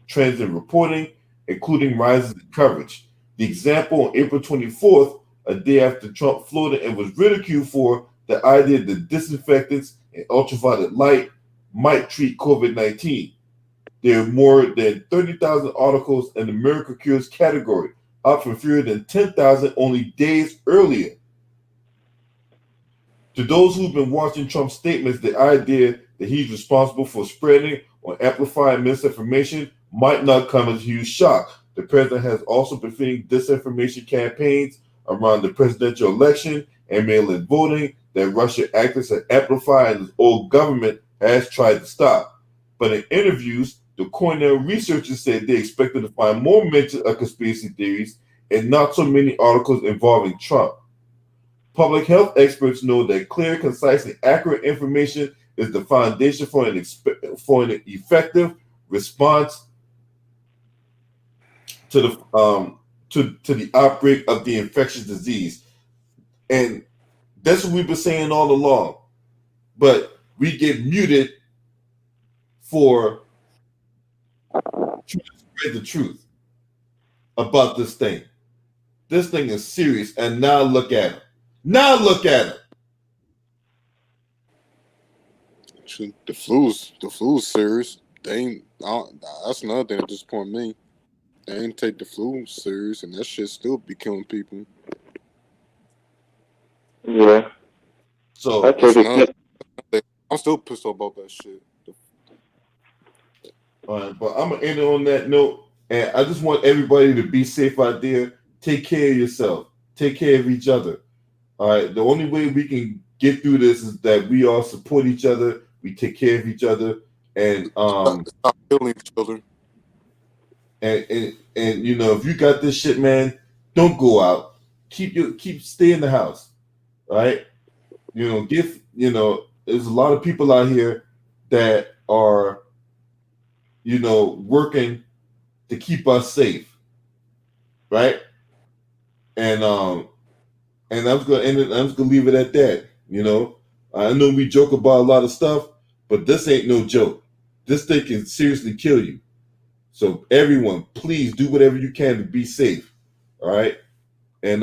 J: trends in reporting, including rises in coverage. The example on April 24th, a day after Trump floated and was ridiculed for the idea that disinfectants and ultraviolet light might treat COVID-19. There are more than 30,000 articles in the miracle cures category, up from fewer than 10,000 only days earlier. To those who've been watching Trump's statements, the idea that he's responsible for spreading or amplifying misinformation might not come as a huge shock. The president has also been feeding disinformation campaigns around the presidential election and mail-in voting that Russian actors have amplified and his old government has tried to stop. But in interviews, the Cornell researchers said they expected to find more mention of conspiracy theories and not so many articles involving Trump. Public health experts know that clear, concise, and accurate information is the foundation for an effective response to the outbreak of the infectious disease. And that's what we've been saying all along. But we get muted for trying to spread the truth about this thing. This thing is serious, and now look at him. Now look at him.
H: The flu's serious. They ain't. That's another thing that disappointed me. They ain't take the flu serious, and that shit still be killing people.
C: Yeah.
J: So
H: I'm still pissed off about that shit.
J: But I'm gonna end it on that note, and I just want everybody to be safe out there. Take care of yourself. Take care of each other. All right. The only way we can get through this is that we all support each other. We take care of each other, and
H: stop killing each other.
J: And you know, if you got this shit, man, don't go out. Stay in the house. All right. You know, there's a lot of people out here that are, working to keep us safe, right? And I'm just gonna end it. I'm just gonna leave it at that. I know we joke about a lot of stuff, but this ain't no joke. This thing can seriously kill you. So everyone, please do whatever you can to be safe. All right, and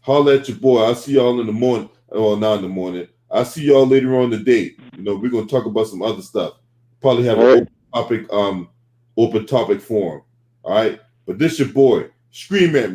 J: holler at your boy. I'll see y'all in the morning. Well, not in the morning. I'll see y'all later on in the day. We're gonna talk about some other stuff. Probably have an open topic forum. All right, but this your boy. Scream at me.